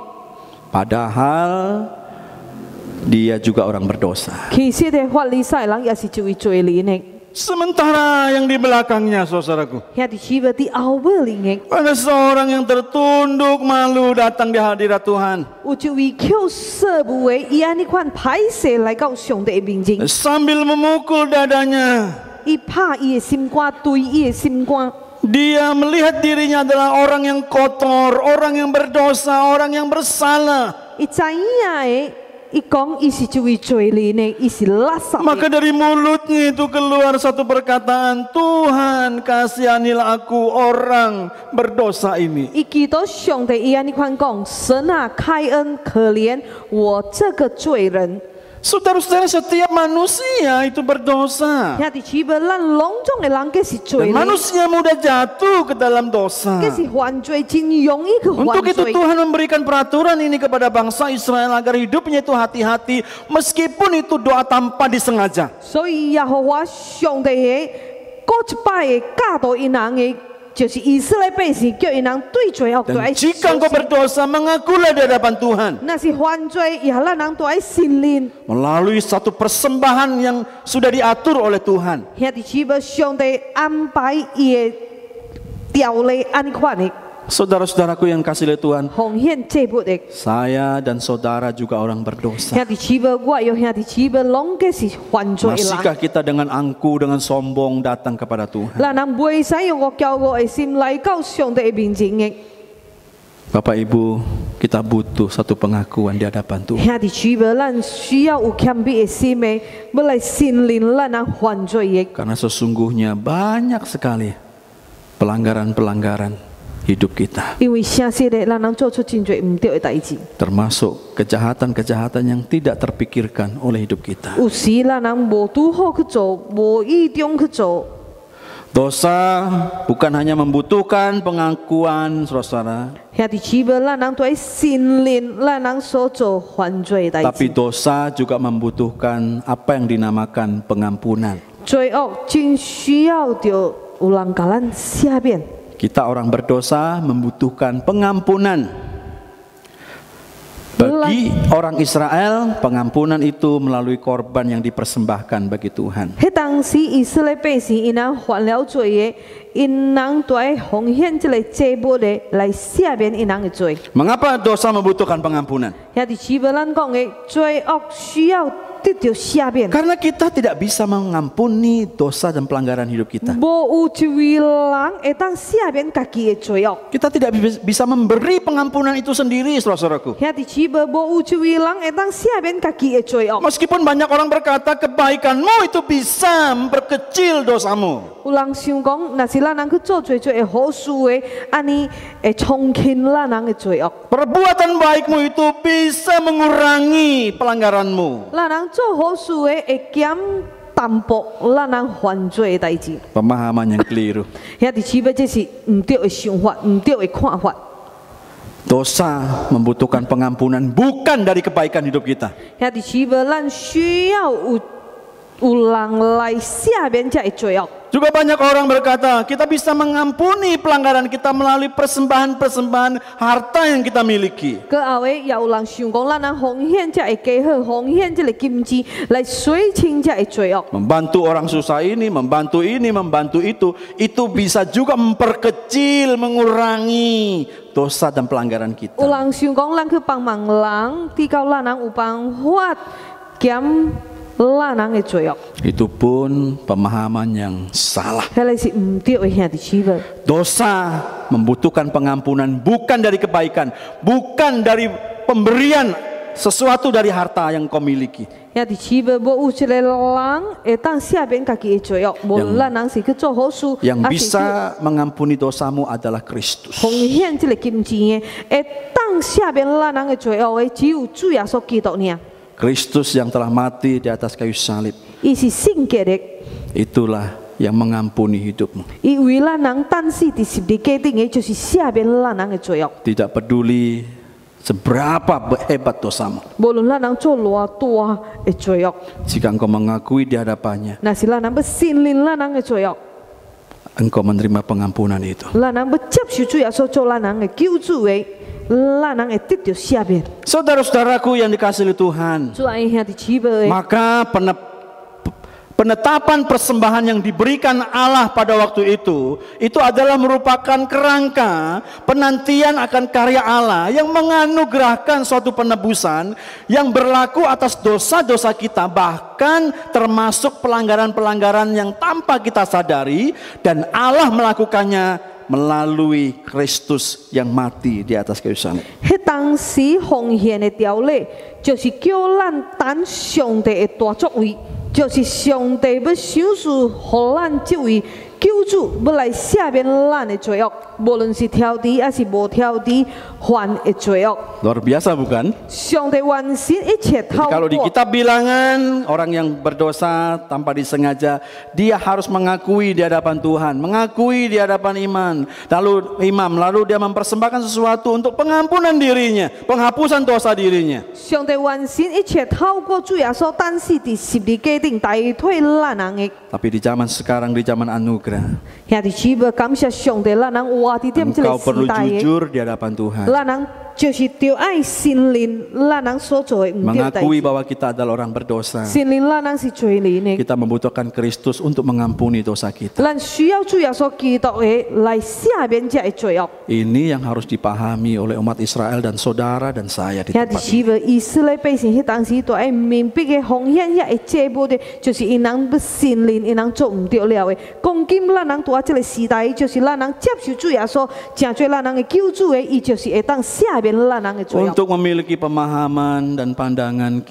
Padahal dia juga orang berdosa. 其實嘅法利賽人也是一位罪人嘅。 Sementara yang di belakangnya, saudaraku, 兄弟姊妹，伫後尾嘅， ada seorang yang tertunduk malu datang di hadirat Tuhan. 有一位口舌無為，伊安尼款歹勢來到上帝嘅面前。 Sambil memukul dadanya, 伊拍伊的心肝，對伊的心肝。 dia melihat dirinya adalah orang yang kotor, orang yang berdosa, orang yang bersalah. 伊知影的，伊講伊是一位罪人的，伊是垃圾的。 Maka dari mulutnya itu keluar satu perkataan, Tuhan kasihanilah aku orang berdosa ini. 伊祈禱上帝，伊安尼款講：神啊，開恩可憐我這個罪人。 Saudara-saudara, setiap manusia itu berdosa. 兄弟姊妹，咱攏總的人，皆是罪 Dan 人， manusia mudah jatuh ke dalam dosa. 皆是犯罪，真容易去 Untuk 犯 itu 罪。 Tuhan memberikan peraturan ini kepada bangsa Israel agar hidupnya itu hati-hati, meskipun itu doa tanpa disengaja. 所以耶和華上帝嘅嗰一擺嘅教導因人嘅，就是以色列百姓叫因人對罪惡都 Dan 要小 jika engkau 心。 berdosa, mengakulah di hadapan Tuhan. 那是犯罪，也咱人都要承認。 Melalui satu persembahan yang sudah diatur oleh Tuhan. 兄弟姊妹，上帝安排伊嘅條例安款嘅 Saudara-saudaraku yang kasih oleh Tuhan, 奉獻祭物嘅。 saya dan saudara juga orang berdosa. 兄弟姊妹，我有兄弟姊妹，攏皆是犯罪嘅人。 Masihkah kita dengan angku, dengan sombong datang kepada Tuhan? 咱人袂使用個驕傲嘅心來到上帝嘅面前嘅。Bapak Ibu, kita butuh satu pengakuan di hadapan Tuhan. 兄弟姊妹，咱需要有谦卑的心的，要来承认咱人犯罪的。 Karena sesungguhnya banyak sekali pelanggaran-pelanggaran hidup kita, 因为诚实的，咱人做出真多唔对的代志。 termasuk kejahatan-kejahatan yang tidak terpikirkan oleh hidup kita. 有时咱人无拄好去做，无意中去做。 Dosa bukan hanya membutuhkan pengakuan, saudara-saudara, 兄弟姊妹，咱人对承认咱人所做犯罪的代 tapi 志。 dosa juga membutuhkan apa yang dinamakan pengampunan. 罪恶真需要着有人甲咱赦免。 Kita orang berdosa membutuhkan pengampunan. Bagi orang Israel, pengampunan itu melalui korban yang dipersembahkan bagi Tuhan. 迄当时以色列百姓因人犯了罪的，因人就要奉献这个祭物的来赦免因人的罪。 Mengapa dosa membutuhkan pengampunan? 兄弟姊妹，咱讲的罪恶需要得到赦免。 Karena kita tidak bisa mengampuni dosa dan pelanggaran hidup kita. 无有一位人会当赦免家己的罪恶。 Kita tidak bisa memberi pengampunan itu sendiri, saudara-saudaraku. 兄弟姊妹，无有一位人会当赦免家己的罪恶。 Meskipun banyak orang berkata kebaikanmu itu bisa memperkecil dosamu. 有人想讲，若是咱人去做做的好事的，安尼会冲轻咱人的罪恶。 Perbuatan baikmu itu bisa mengurangi pelanggaranmu. 咱人做好事的会减淡薄咱人犯罪的代志。 Pemahaman yang keliru. 兄弟姊妹，这是唔对的想法，唔对的看法。 Dosa membutuhkan pengampunan bukan dari kebaikan hidup kita. 兄弟姊妹，咱需要有人来赦免这罪恶。 Juga banyak orang berkata kita bisa mengampuni pelanggaran kita melalui persembahan-persembahan harta yang kita miliki. 搁后尾也有人想讲，咱人奉献这会加好，奉献这个金子来洗清这罪恶。 Membantu orang susah ini, membantu itu bisa juga memperkecil, mengurangi dosa dan pelanggaran 有 kita. 人想讲，咱去帮忙人，至到咱人有办法减咱人的罪恶。 Itu pun pemahaman yang salah. 迄个是唔对的，兄弟姊妹。 Dosa membutuhkan pengampunan bukan dari kebaikan, bukan dari pemberian sesuatu dari harta yang kau miliki. 兄弟姊妹，无有一个人会当赦免家己的罪恶，无论咱人是去做好事， Yang 还是去 bisa mengampuni dosamu adalah Kristus. 奉献这个金钱的，会当赦免咱人的罪恶的，只有主耶稣基督尔。 Kristus yang telah mati di atas kayu salib. 伊是圣洁的， Itulah yang mengampuni hidupmu. 伊为咱人等死伫十字架顶的，就是赦免咱人的罪恶。 Tidak peduli seberapa hebat dosamu. 无论咱人做偌大的罪恶， Jika engkau mengakui di hadapannya, 若是咱人要承认咱人的罪恶， engkau menerima pengampunan itu. 咱人要接受主耶稣做咱人的救主的，咱人会得到赦免。 Saudara-saudaraku yang dikasihi Tuhan, 主爱兄弟姊妹的， maka penetapan persembahan yang diberikan Allah pada waktu itu adalah merupakan kerangka penantian akan karya Allah yang menganugerahkan suatu penebusan yang berlaku atas dosa-dosa kita, bahkan termasuk pelanggaran-pelanggaran yang tanpa kita sadari, dan Allah melakukannya melalui Kristus yang mati di atas kayu salib. 迄当时奉献的条例，就是叫咱等上帝的大作为，就是上帝要赏赐，互咱这位救主要来赦免咱的罪恶，无论是挑剔还是无挑剔犯的罪恶。 Luar biasa bukan? 上帝完成一切透 Kalau di 过。 kitab bilangan, orang yang berdosa tanpa disengaja, dia harus mengakui di hadapan Tuhan, mengakui di hadapan lalu dia mempersembahkan sesuatu untuk pengampunan dirinya, penghapusan dosa dirinya. 上帝完成一切透过主耶稣等死伫十字架顶代替咱人的。 Tapi di zaman sekarang, di zaman anugerah, 兄弟姊妹，感谢上帝，咱人活伫踮这 engkau 个 perlu 时代的， jujur di hadapan Tuhan. 咱人就是着爱心灵，咱人所做的唔对代 mengakui 志。 bahwa kita adalah orang berdosa. 心灵咱人是罪人的， Kita membutuhkan Kristus untuk mengampuni dosa kita. 咱需要主耶稣基督的来赦免这的罪恶。 Ini yang harus dipahami oleh umat Israel dan saudara dan saya di 遐 tempat 伫 ini. 希伯以色列百姓迄当时都爱明白的奉献遐的祭物的，就是因人不信灵，因人做唔对了的。讲今咱人拄啊这个时代，就是咱人接受主耶稣，成做咱人的救主的，伊就是会当赦免咱人的罪恶。 Untuk memiliki pemahaman dan pandangan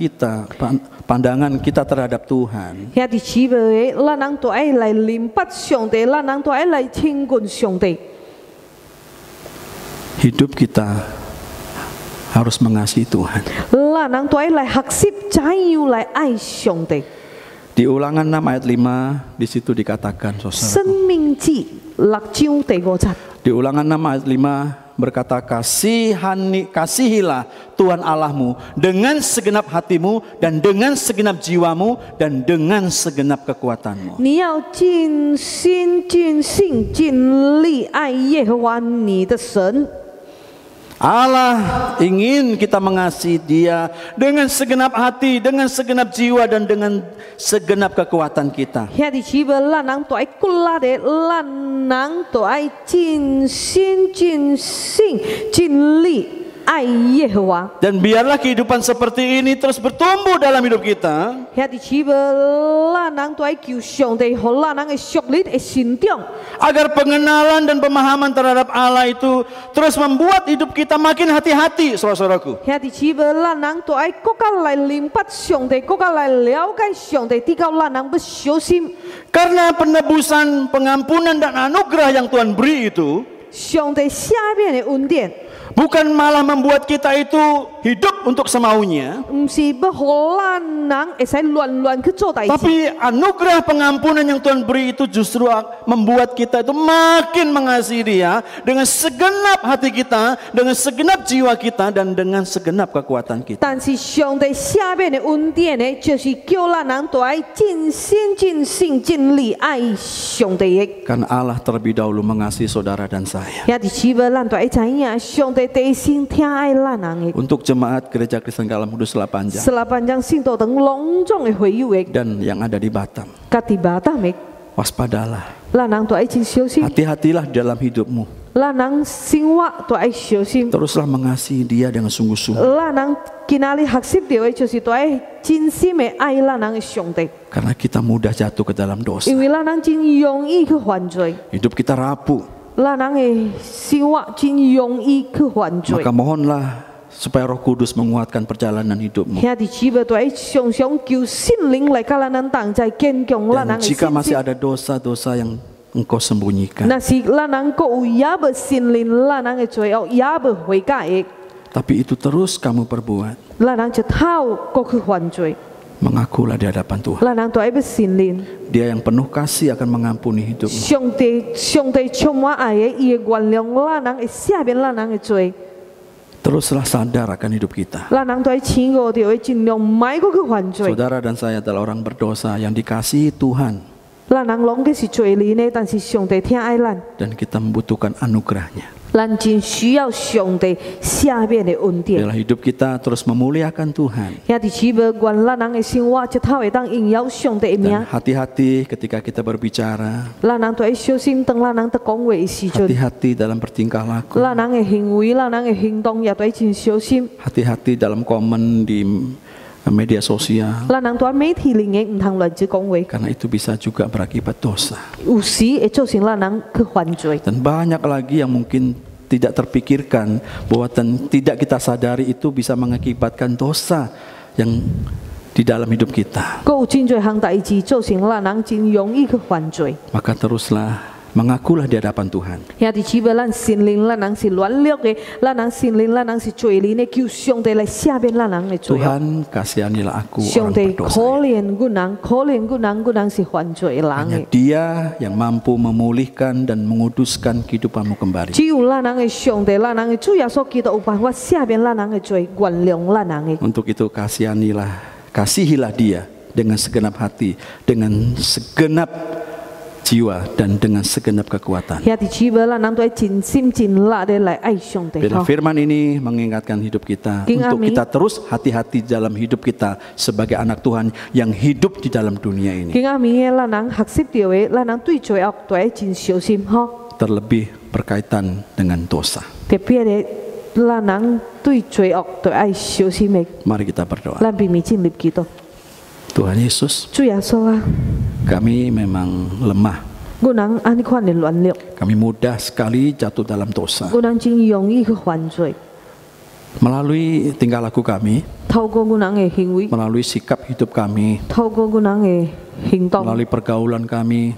kita terhadap Tuhan, 遐伫希伯的，咱人都爱来明白上帝，咱人都爱来亲近上帝。 hidup kita harus mengasihi Tuhan. 咱人都爱来学习怎样来爱上帝。 Di Ulangan 6 ayat 5 di situ dikatakan, saudara. 生命记6章第5節。 Di Ulangan 6 ayat 5 berkata, kasihilah Tuhan Allahmu dengan segenap hatimu dan dengan segenap jiwamu dan dengan segenap kekuatanmu. 你要尽心、尽性、尽力爱耶和华你的神。 Allah ingin kita mengasihi Dia dengan segenap hati, dengan segenap jiwa dan dengan segenap kekuatan kita. 遐伫希伯咱人都爱骨力的，咱人都爱尽心、尽性、尽力爱耶和华。 Dan biarlah kehidupan seperti ini terus bertumbuh dalam hidup kita, 遐伫希伯咱人都爱求上帝，互咱人的属灵会成长。 agar pengenalan dan pemahaman terhadap Allah itu terus membuat hidup kita makin hati-hati, saudara-saudaraku. 遐伫希伯咱人都爱更加来明白上帝，更加来了解上帝，直到咱人要小心。 Karena penebusan, pengampunan dan anugerah yang Tuhan beri itu 上帝赦免的恩典。 bukan malah membuat kita itu hidup untuk semaunya, 唔是要互咱人会使乱去做代志， tapi anugerah pengampunan yang Tuhan beri itu justru membuat kita itu makin mengasihi Dia dengan segenap hati kita, dengan segenap jiwa kita dan dengan segenap kekuatan kita. 但是上帝赦免的恩典呢，就是叫咱人都爱尽心、尽性、尽力爱上帝的。 Karena Allah terlebih dahulu mengasihi saudara dan saya. 遐伫希伯咱都爱知影，上帝第一先疼爱咱人的。 Untuk jemaat Gereja Kristen Kalam Kudus Selapanjang 18章信徒等隆重的会友的， dan yang ada di Batam, 甲伫巴达的， waspadalah, 咱人都爱真小心， hati-hatilah dalam hidupmu. 咱人生活都爱小心。 Teruslah mengasihi Dia dengan sungguh-sungguh. 咱人今仔日学习到的，就是都爱真心的爱咱人的上帝， Karena kita mudah jatuh ke dalam dosa. 因为咱人真容易去犯罪。 Hidup kita rapuh. 咱人的生活真容易去犯罪 Maka。mohonlah supaya Roh Kudus menguatkan perjalanan hidupmu. 兄弟姊妹都要常常求圣灵来甲咱人同在坚强咱 Dan 人的 jika 信 masih 心。 ada dosa-dosa yang engkau sembunyikan, 若是咱人各有也无信任咱人的罪恶，也无悔改的， tapi itu terus kamu perbuat, 咱人就透过去犯罪。 mengakulah di hadapan Tuhan. 咱人都要信任 Dia yang penuh kasih akan mengampuni hidupmu. 上帝充满爱的，伊会原谅咱人，会赦免咱人的罪。 Teruslah sadar akan hidup kita. 咱人都要醒悟着，会尽量莫过去犯罪。 Saudara dan saya adalah orang berdosa yang dikasihi Tuhan, 咱人拢都是罪人的，但是上帝疼爱咱， dan kita membutuhkan anugerahnya. 咱真需要上帝赦免的恩典。 Biarlah hidup kita terus memuliakan Tuhan. 兄弟姊妹，愿咱人的生活一头会当荣耀上帝的名 Dan。hati-hati ketika kita berbicara, 咱人都要小心，当咱人在讲话的时阵， hati-hati dalam bertingkah laku, 咱人的行为、咱人的行动也都要真小心。 hati-hati dalam komen di media sosial, 咱人在媒体里面唔通乱子讲话， karena itu bisa juga berakibat dosa. 有时会造成咱人去犯罪。 Dan banyak lagi yang mungkin tidak terpikirkan bahwa tidak kita sadari itu bisa mengakibatkan dosa yang di dalam hidup kita. 佫有真侪项代志造成咱人真容易去犯罪。 Maka teruslah mengakulah di hadapan Tuhan. 兄弟姊妹，咱承认咱人是软弱的，咱人承认咱人是罪人的，求上帝来赦免咱人的罪恶。 Tuhan kasihanilah aku 上 orang 帝 berdosa. 可怜阮人，可怜阮人是犯罪的人 Hanya 的。 Dia yang mampu memulihkan dan menguduskan kehidupanmu kembali. 只有咱人的上帝，咱人的主耶稣基督有办法赦免咱人的罪，原谅咱人的。 Untuk itu kasihilah Dia dengan segenap hati, dengan segenap jiwa dan dengan segenap kekuatan. 遐伫主要咱人都要真心真力的来爱上帝。 Bila firman ini mengingatkan hidup kita King untuk Amin. kita terus hati-hati dalam hidup kita sebagai anak Tuhan yang hidup di dalam dunia ini. 今仔暝咱人学习到的，咱人对罪恶都要真小心吼。 Terlebih berkaitan dengan dosa. 特别的，咱人对罪恶都要小心的。 Mari kita berdoa. 咱避免进入基督。 Tuhan Yesus, 主耶稣啊， kami memang lemah. 阮人安尼款的软弱， Kami mudah sekali jatuh dalam dosa. 阮人真容易去犯罪。 Melalui tingkah laku kami, 透过阮人的行为， melalui sikap hidup kami, 透过阮人的行动， melalui pergaulan kami,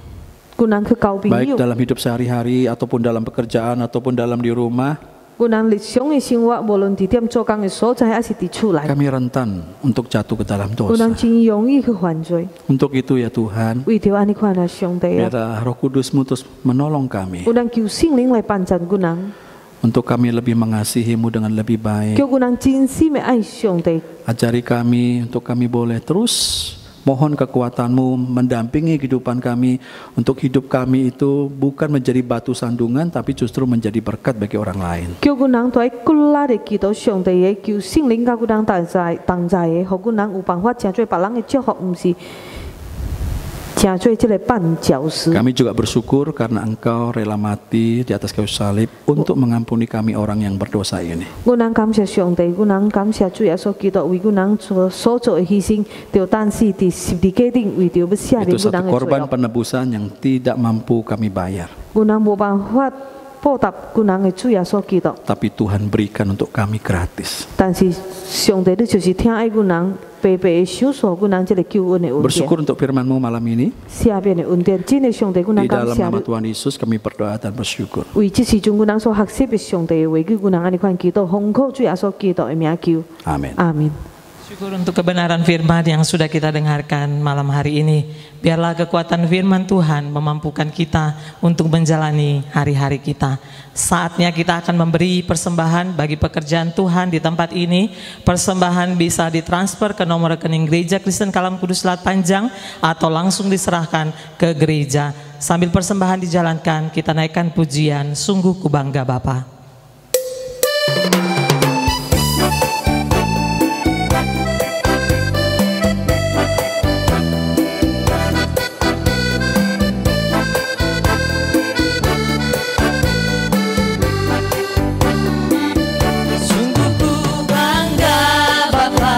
阮人去交朋 baik 友， dalam hidup sehari-hari ataupun dalam pekerjaan ataupun dalam di rumah, 阮人日常的生活，无论伫点做工的所在，还是伫厝内， kami rentan untuk jatuh ke dalam 阮 dosa. 人真容易去犯罪。 Untuk itu ya Tuhan, 为着安尼款的上帝啊， biarlah Roh Kudus-Mu terus menolong kami 阮人求圣灵来帮助阮人， untuk kami lebih mengasihi-Mu dengan lebih baik. 叫阮人真心的爱上帝。 Ajari kami untuk kami boleh terus mohon kekuatan-Mu mendampingi kehidupan kami, untuk hidup kami itu bukan menjadi batu sandungan tapi justru menjadi berkat bagi orang lain. 叫阮人在骨力的祈祷上帝的，求圣灵甲阮人同在的，互阮人有办法成做别人的祝福，毋是成做这个绊脚石。 Kami juga bersyukur karena Engkau rela mati di atas kayu salib untuk mengampuni kami orang yang berdosa ini. 阮人感谢上帝，阮人感谢主耶稣基督为阮人所做的牺牲，就但是伫十字架顶为着要赦 Itu 免阮 satu 人的罪 korban 恶， penebusan yang tidak mampu kami bayar, 阮人无办法报答阮人的主耶稣基督， tapi Tuhan berikan untuk kami gratis. 但是上帝你就是疼爱阮人，白白的享受阮人这个救恩的恩典， Bersyukur untuk firman-Mu malam ini. 赦免的恩典，真的上帝，阮 Di 人感 dalam 谢 nama 你。 Tuhan Yesus kami berdoa dan bersyukur. 为这时阵，阮人所学习的上帝的话语，阮人安尼款祈祷，奉靠主耶稣基督的名求， Amin. 阿门。 Syukur untuk kebenaran firman yang sudah kita dengarkan malam hari ini. Biarlah kekuatan firman Tuhan memampukan kita untuk menjalani hari-hari kita. Saatnya kita akan memberi persembahan bagi pekerjaan Tuhan di tempat ini. Persembahan bisa ditransfer ke nomor rekening Gereja Kristen Kalam Kudus Selat Panjang atau langsung diserahkan ke gereja. Sambil persembahan dijalankan, kita naikkan pujian, sungguh ku bangga Bapa. Sungguh ku bangga Bapa,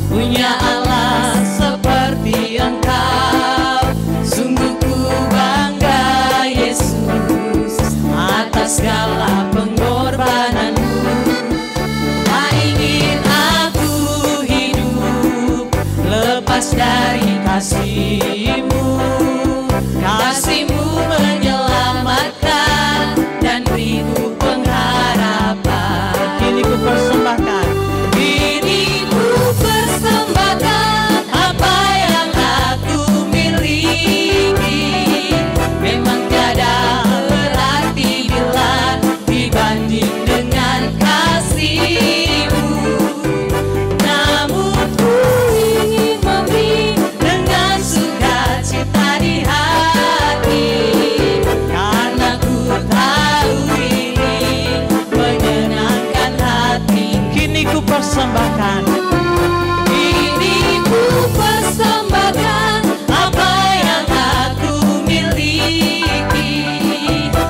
punya Allah seperti Engkau. Sungguh ku bangga Yesus atas segala pengorbananmu. Tak ingin aku hidup lepas dari kasih-Mu. Kasih-Mu menyelamatkan dan beriku pengharapan. Kini ku persembahkan. Kini ku persembahkan apa yang aku miliki. Memang tiada berarti bila dibanding dengan kasih-Mu. Namun ku ingin memberi dengan sukacita di hati, karena ku tahu ini menyenangkan hati. Kini ku persembahkan. Kini ku persembahkan apa yang aku miliki.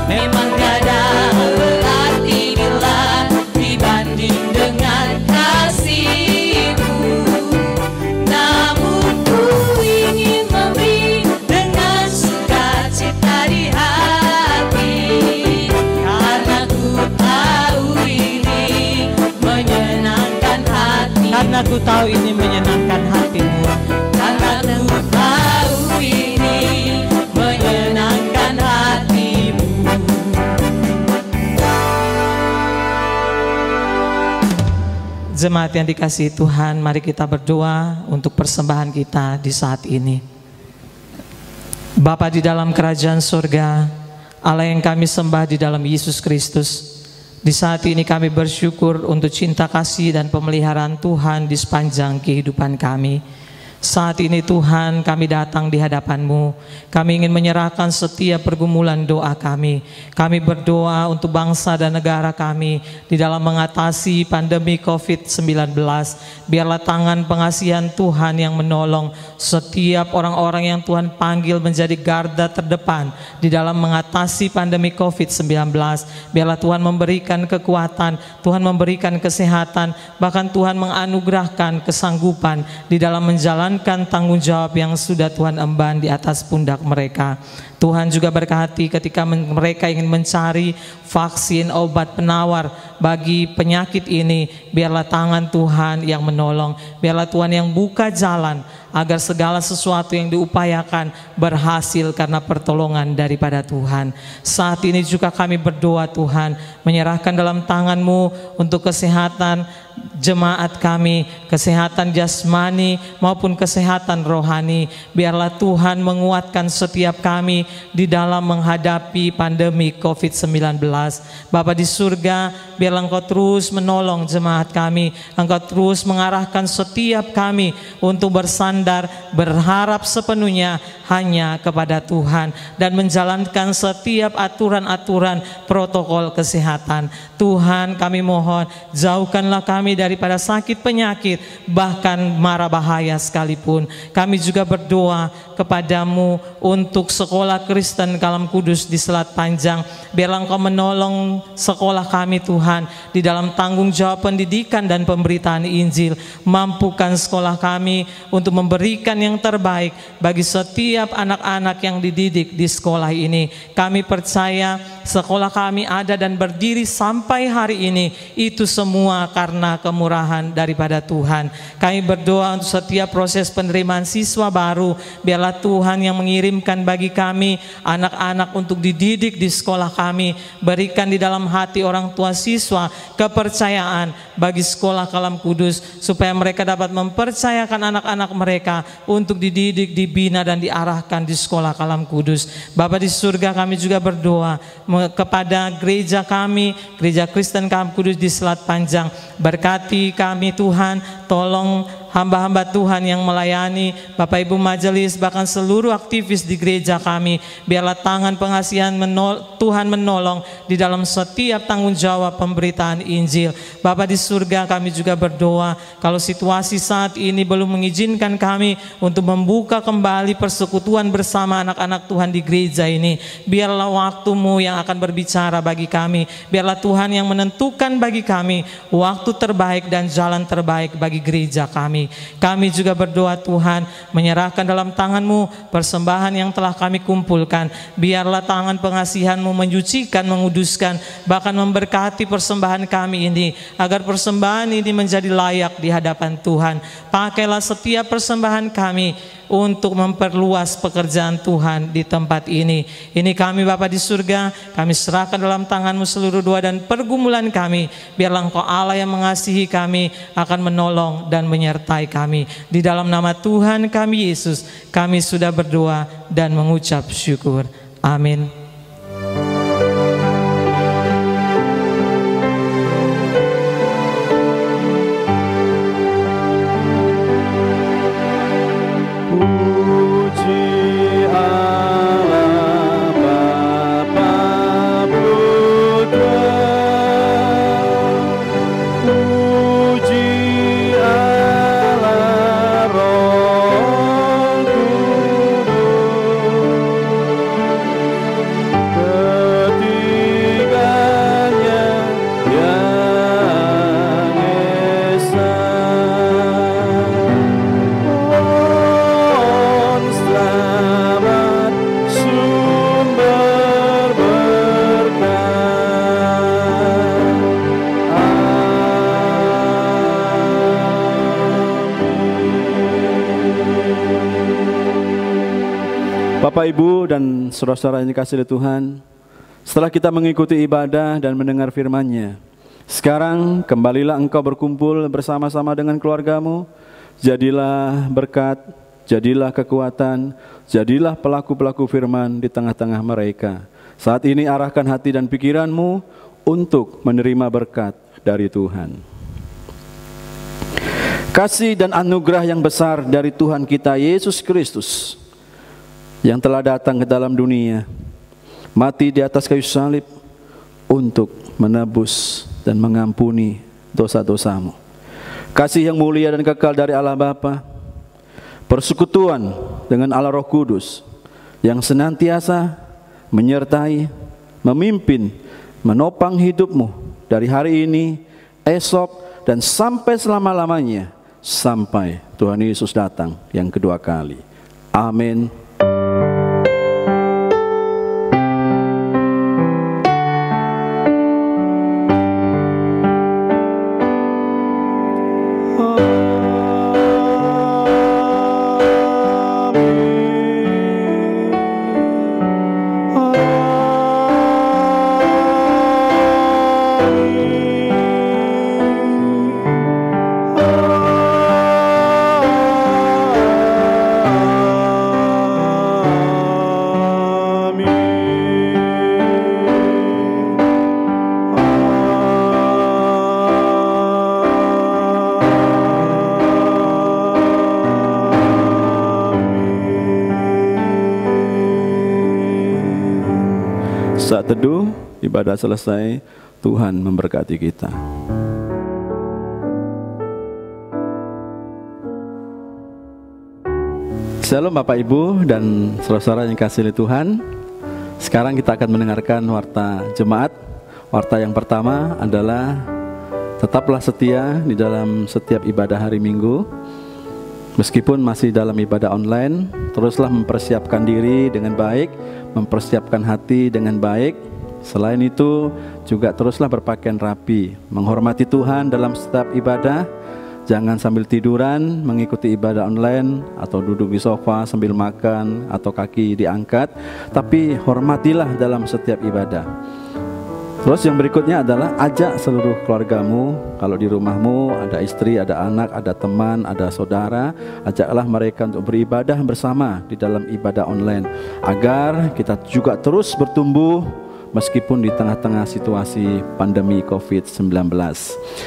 Memang tiada berarti bila dibanding dengan kasih-Mu. Namun ku ingin memberi dengan sukacita di hati, karena ku tahu ini menyenangkan hati. Karena ku tahu ini menyenangkan hatimu. Karena ku tahu ini menyenangkan hatimu. Jemaat yang dikasihi Tuhan, mari kita berdoa untuk persembahan kita di saat ini. Bapa di dalam kerajaan surga, Allah yang kami sembah di dalam Yesus Kristus, di saat ini kami bersyukur untuk cinta kasih dan pemeliharaan Tuhan di sepanjang kehidupan kami. Saat ini Tuhan, kami datang di hadapan-Mu. Kami ingin menyerahkan setiap pergumulan doa kami. Kami berdoa untuk bangsa dan negara kami di dalam mengatasi pandemi COVID-19. Biarlah tangan pengasihan Tuhan yang menolong setiap orang-orang yang Tuhan panggil menjadi garda terdepan di dalam mengatasi pandemi COVID-19. Biarlah Tuhan memberikan kekuatan, Tuhan memberikan kesehatan, bahkan Tuhan menganugerahkan kesanggupan di dalam menjalankan tanggung jawab yang sudah Tuhan emban di atas pundak mereka. Tuhan juga berkati ketika mereka ingin mencari vaksin, obat penawar bagi penyakit ini. Biarlah tangan Tuhan yang menolong, biarlah Tuhan yang buka jalan agar segala sesuatu yang diupayakan berhasil karena pertolongan daripada Tuhan. Saat ini juga kami berdoa Tuhan, menyerahkan dalam tangan-Mu untuk kesehatan jemaat kami, kesehatan jasmani maupun kesehatan rohani. Biarlah Tuhan menguatkan setiap kami di dalam menghadapi pandemi COVID-19. Bapa di surga, biarlah Engkau terus menolong jemaat kami, Engkau terus mengarahkan setiap kami untuk bersandar, berharap sepenuhnya hanya kepada Tuhan dan menjalankan setiap aturan-aturan protokol kesehatan. Tuhan, kami mohon, jauhkanlah kami daripada sakit penyakit, bahkan mara bahaya sekalipun. Kami juga berdoa kepadamu untuk sekolah Kristen Kalam Kudus di Selat Panjang. Biarlah Engkau menolong sekolah kami Tuhan di dalam tanggung jawab pendidikan dan pemberitaan Injil. Mampukan sekolah kami untuk memberikan yang terbaik bagi setiap anak-anak yang dididik di sekolah ini. Kami percaya sekolah kami ada dan berdiri sampai hari ini, itu semua karena kemurahan daripada Tuhan. Kami berdoa untuk setiap proses penerimaan siswa baru, biarlah Tuhan yang mengirimkan bagi kami anak-anak untuk dididik di sekolah kami. Berikan di dalam hati orang tua siswa kepercayaan bagi sekolah Kalam Kudus, supaya mereka dapat mempercayakan anak-anak mereka untuk dididik, dibina dan diarahkan di sekolah Kalam Kudus. Bapa di surga, kami juga berdoa kepada gereja kami, Gereja Kristen Kalam Kudus di Selat Panjang. Berkati kami Tuhan, tolong hamba-hamba Tuhan yang melayani, Bapak Ibu majelis, bahkan seluruh aktivis di gereja kami. Biarlah tangan pengasihan Tuhan menolong di dalam setiap tanggung jawab pemberitaan Injil. Bapa di surga, kami juga berdoa kalau situasi saat ini belum mengizinkan kami untuk membuka kembali persekutuan bersama anak-anak Tuhan di gereja ini, biarlah waktu-Mu yang akan berbicara bagi kami. Biarlah Tuhan yang menentukan bagi kami waktu terbaik dan jalan terbaik bagi gereja kami. Kami juga berdoa Tuhan, menyerahkan dalam tangan-Mu persembahan yang telah kami kumpulkan. Biarlah tangan pengasihan-Mu menyucikan, menguduskan, bahkan memberkati persembahan kami ini, agar persembahan ini menjadi layak di hadapan Tuhan. Pakailah setiap persembahan kami untuk memperluas pekerjaan Tuhan di tempat ini. Ini kami Bapa di surga, kami serahkan dalam tangan-Mu seluruh doa dan pergumulan kami. Biarlah Engkau Allah yang mengasihi kami akan menolong dan menyertai kami. Di dalam nama Tuhan kami Yesus, kami sudah berdoa dan mengucap syukur. Amin. Bapak, Ibu, dan saudara-saudara yang dikasihi Tuhan, setelah kita mengikuti ibadah dan mendengar firman-Nya, sekarang kembalilah engkau berkumpul bersama-sama dengan keluargamu. Jadilah berkat, jadilah kekuatan, jadilah pelaku-pelaku firman di tengah-tengah mereka. Saat ini arahkan hati dan pikiranmu untuk menerima berkat dari Tuhan. kasih dan anugerah yang besar dari Tuhan kita Yesus Kristus yang telah datang ke dalam dunia, mati di atas kayu salib untuk menebus dan mengampuni dosa-dosamu. Kasih yang mulia dan kekal dari Allah Bapa, persekutuan dengan Allah Roh Kudus yang senantiasa menyertai, memimpin, menopang hidupmu dari hari ini, esok, dan sampai selama-lamanya, sampai Tuhan Yesus datang yang kedua kali. Amin. Saat teduh, ibadah selesai, Tuhan memberkati kita. Shalom Bapak Ibu dan saudara-saudara yang kasih oleh Tuhan. Sekarang kita akan mendengarkan warta jemaat. Warta yang pertama adalah tetaplah setia di dalam setiap ibadah hari Minggu. Meskipun masih dalam ibadah online, teruslah mempersiapkan diri dengan baik, mempersiapkan hati dengan baik. Selain itu, juga teruslah berpakaian rapi, menghormati Tuhan dalam setiap ibadah. Jangan sambil tiduran mengikuti ibadah online atau duduk di sofa sambil makan atau kaki diangkat, tapi hormatilah dalam setiap ibadah. Terus yang berikutnya adalah ajak seluruh keluargamu. Kalau di rumahmu ada istri, ada anak, ada teman, ada saudara, ajaklah mereka untuk beribadah bersama di dalam ibadah online, agar kita juga terus bertumbuh meskipun di tengah-tengah situasi pandemi COVID-19.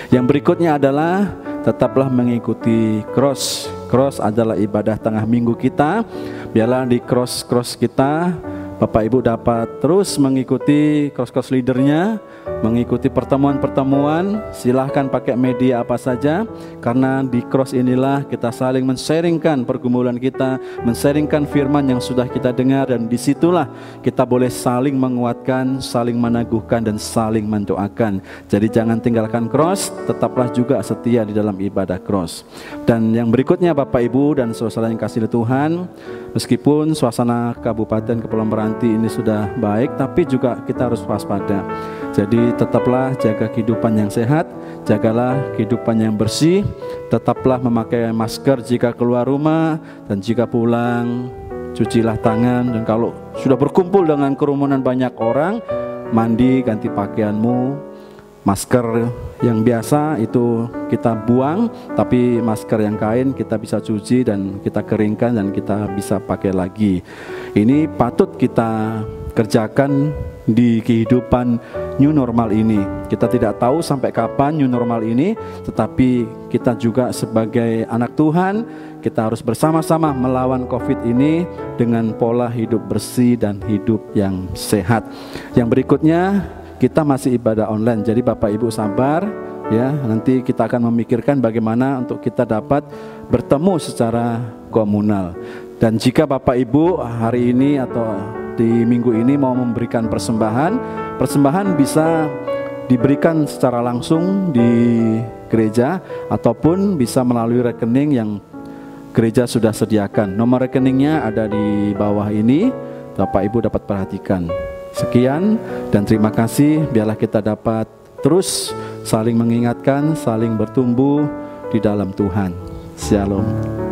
Yang berikutnya adalah tetaplah mengikuti cross. Cross adalah ibadah tengah minggu kita. Biarlah di cross kita Bapak Ibu dapat terus mengikuti cross leadernya, mengikuti pertemuan-pertemuan. Silahkan pakai media apa saja, karena di cross inilah kita saling men-sharingkan pergumulan kita, men-sharingkan firman yang sudah kita dengar, dan disitulah kita boleh saling menguatkan, saling meneguhkan, dan saling mendoakan. Jadi jangan tinggalkan cross, tetaplah juga setia di dalam ibadah cross. Dan yang berikutnya Bapak Ibu dan saudara yang kasih Tuhan, meskipun suasana Kabupaten Kepulauan Meranti ini sudah baik, tapi juga kita harus waspada. Jadi tetaplah jaga kehidupan yang sehat, jagalah kehidupan yang bersih, tetaplah memakai masker jika keluar rumah, dan jika pulang cucilah tangan, dan kalau sudah berkumpul dengan kerumunan banyak orang, mandi, ganti pakaianmu. Masker yang biasa itu kita buang, tapi masker yang kain kita bisa cuci dan kita keringkan dan kita bisa pakai lagi. Ini patut kita kerjakan di kehidupan new normal ini. Kita tidak tahu sampai kapan new normal ini, tetapi kita juga sebagai anak Tuhan, kita harus bersama-sama melawan COVID ini dengan pola hidup bersih dan hidup yang sehat. Yang berikutnya, kita masih ibadah online, jadi Bapak Ibu sabar ya. Nanti kita akan memikirkan bagaimana untuk kita dapat bertemu secara komunal. Dan jika Bapak Ibu hari ini atau di minggu ini mau memberikan persembahan bisa diberikan secara langsung di gereja ataupun bisa melalui rekening yang gereja sudah sediakan. Nomor rekeningnya ada di bawah ini, Bapak Ibu dapat perhatikan. Sekian dan terima kasih. Biarlah kita dapat terus saling mengingatkan, saling bertumbuh di dalam Tuhan. Shalom.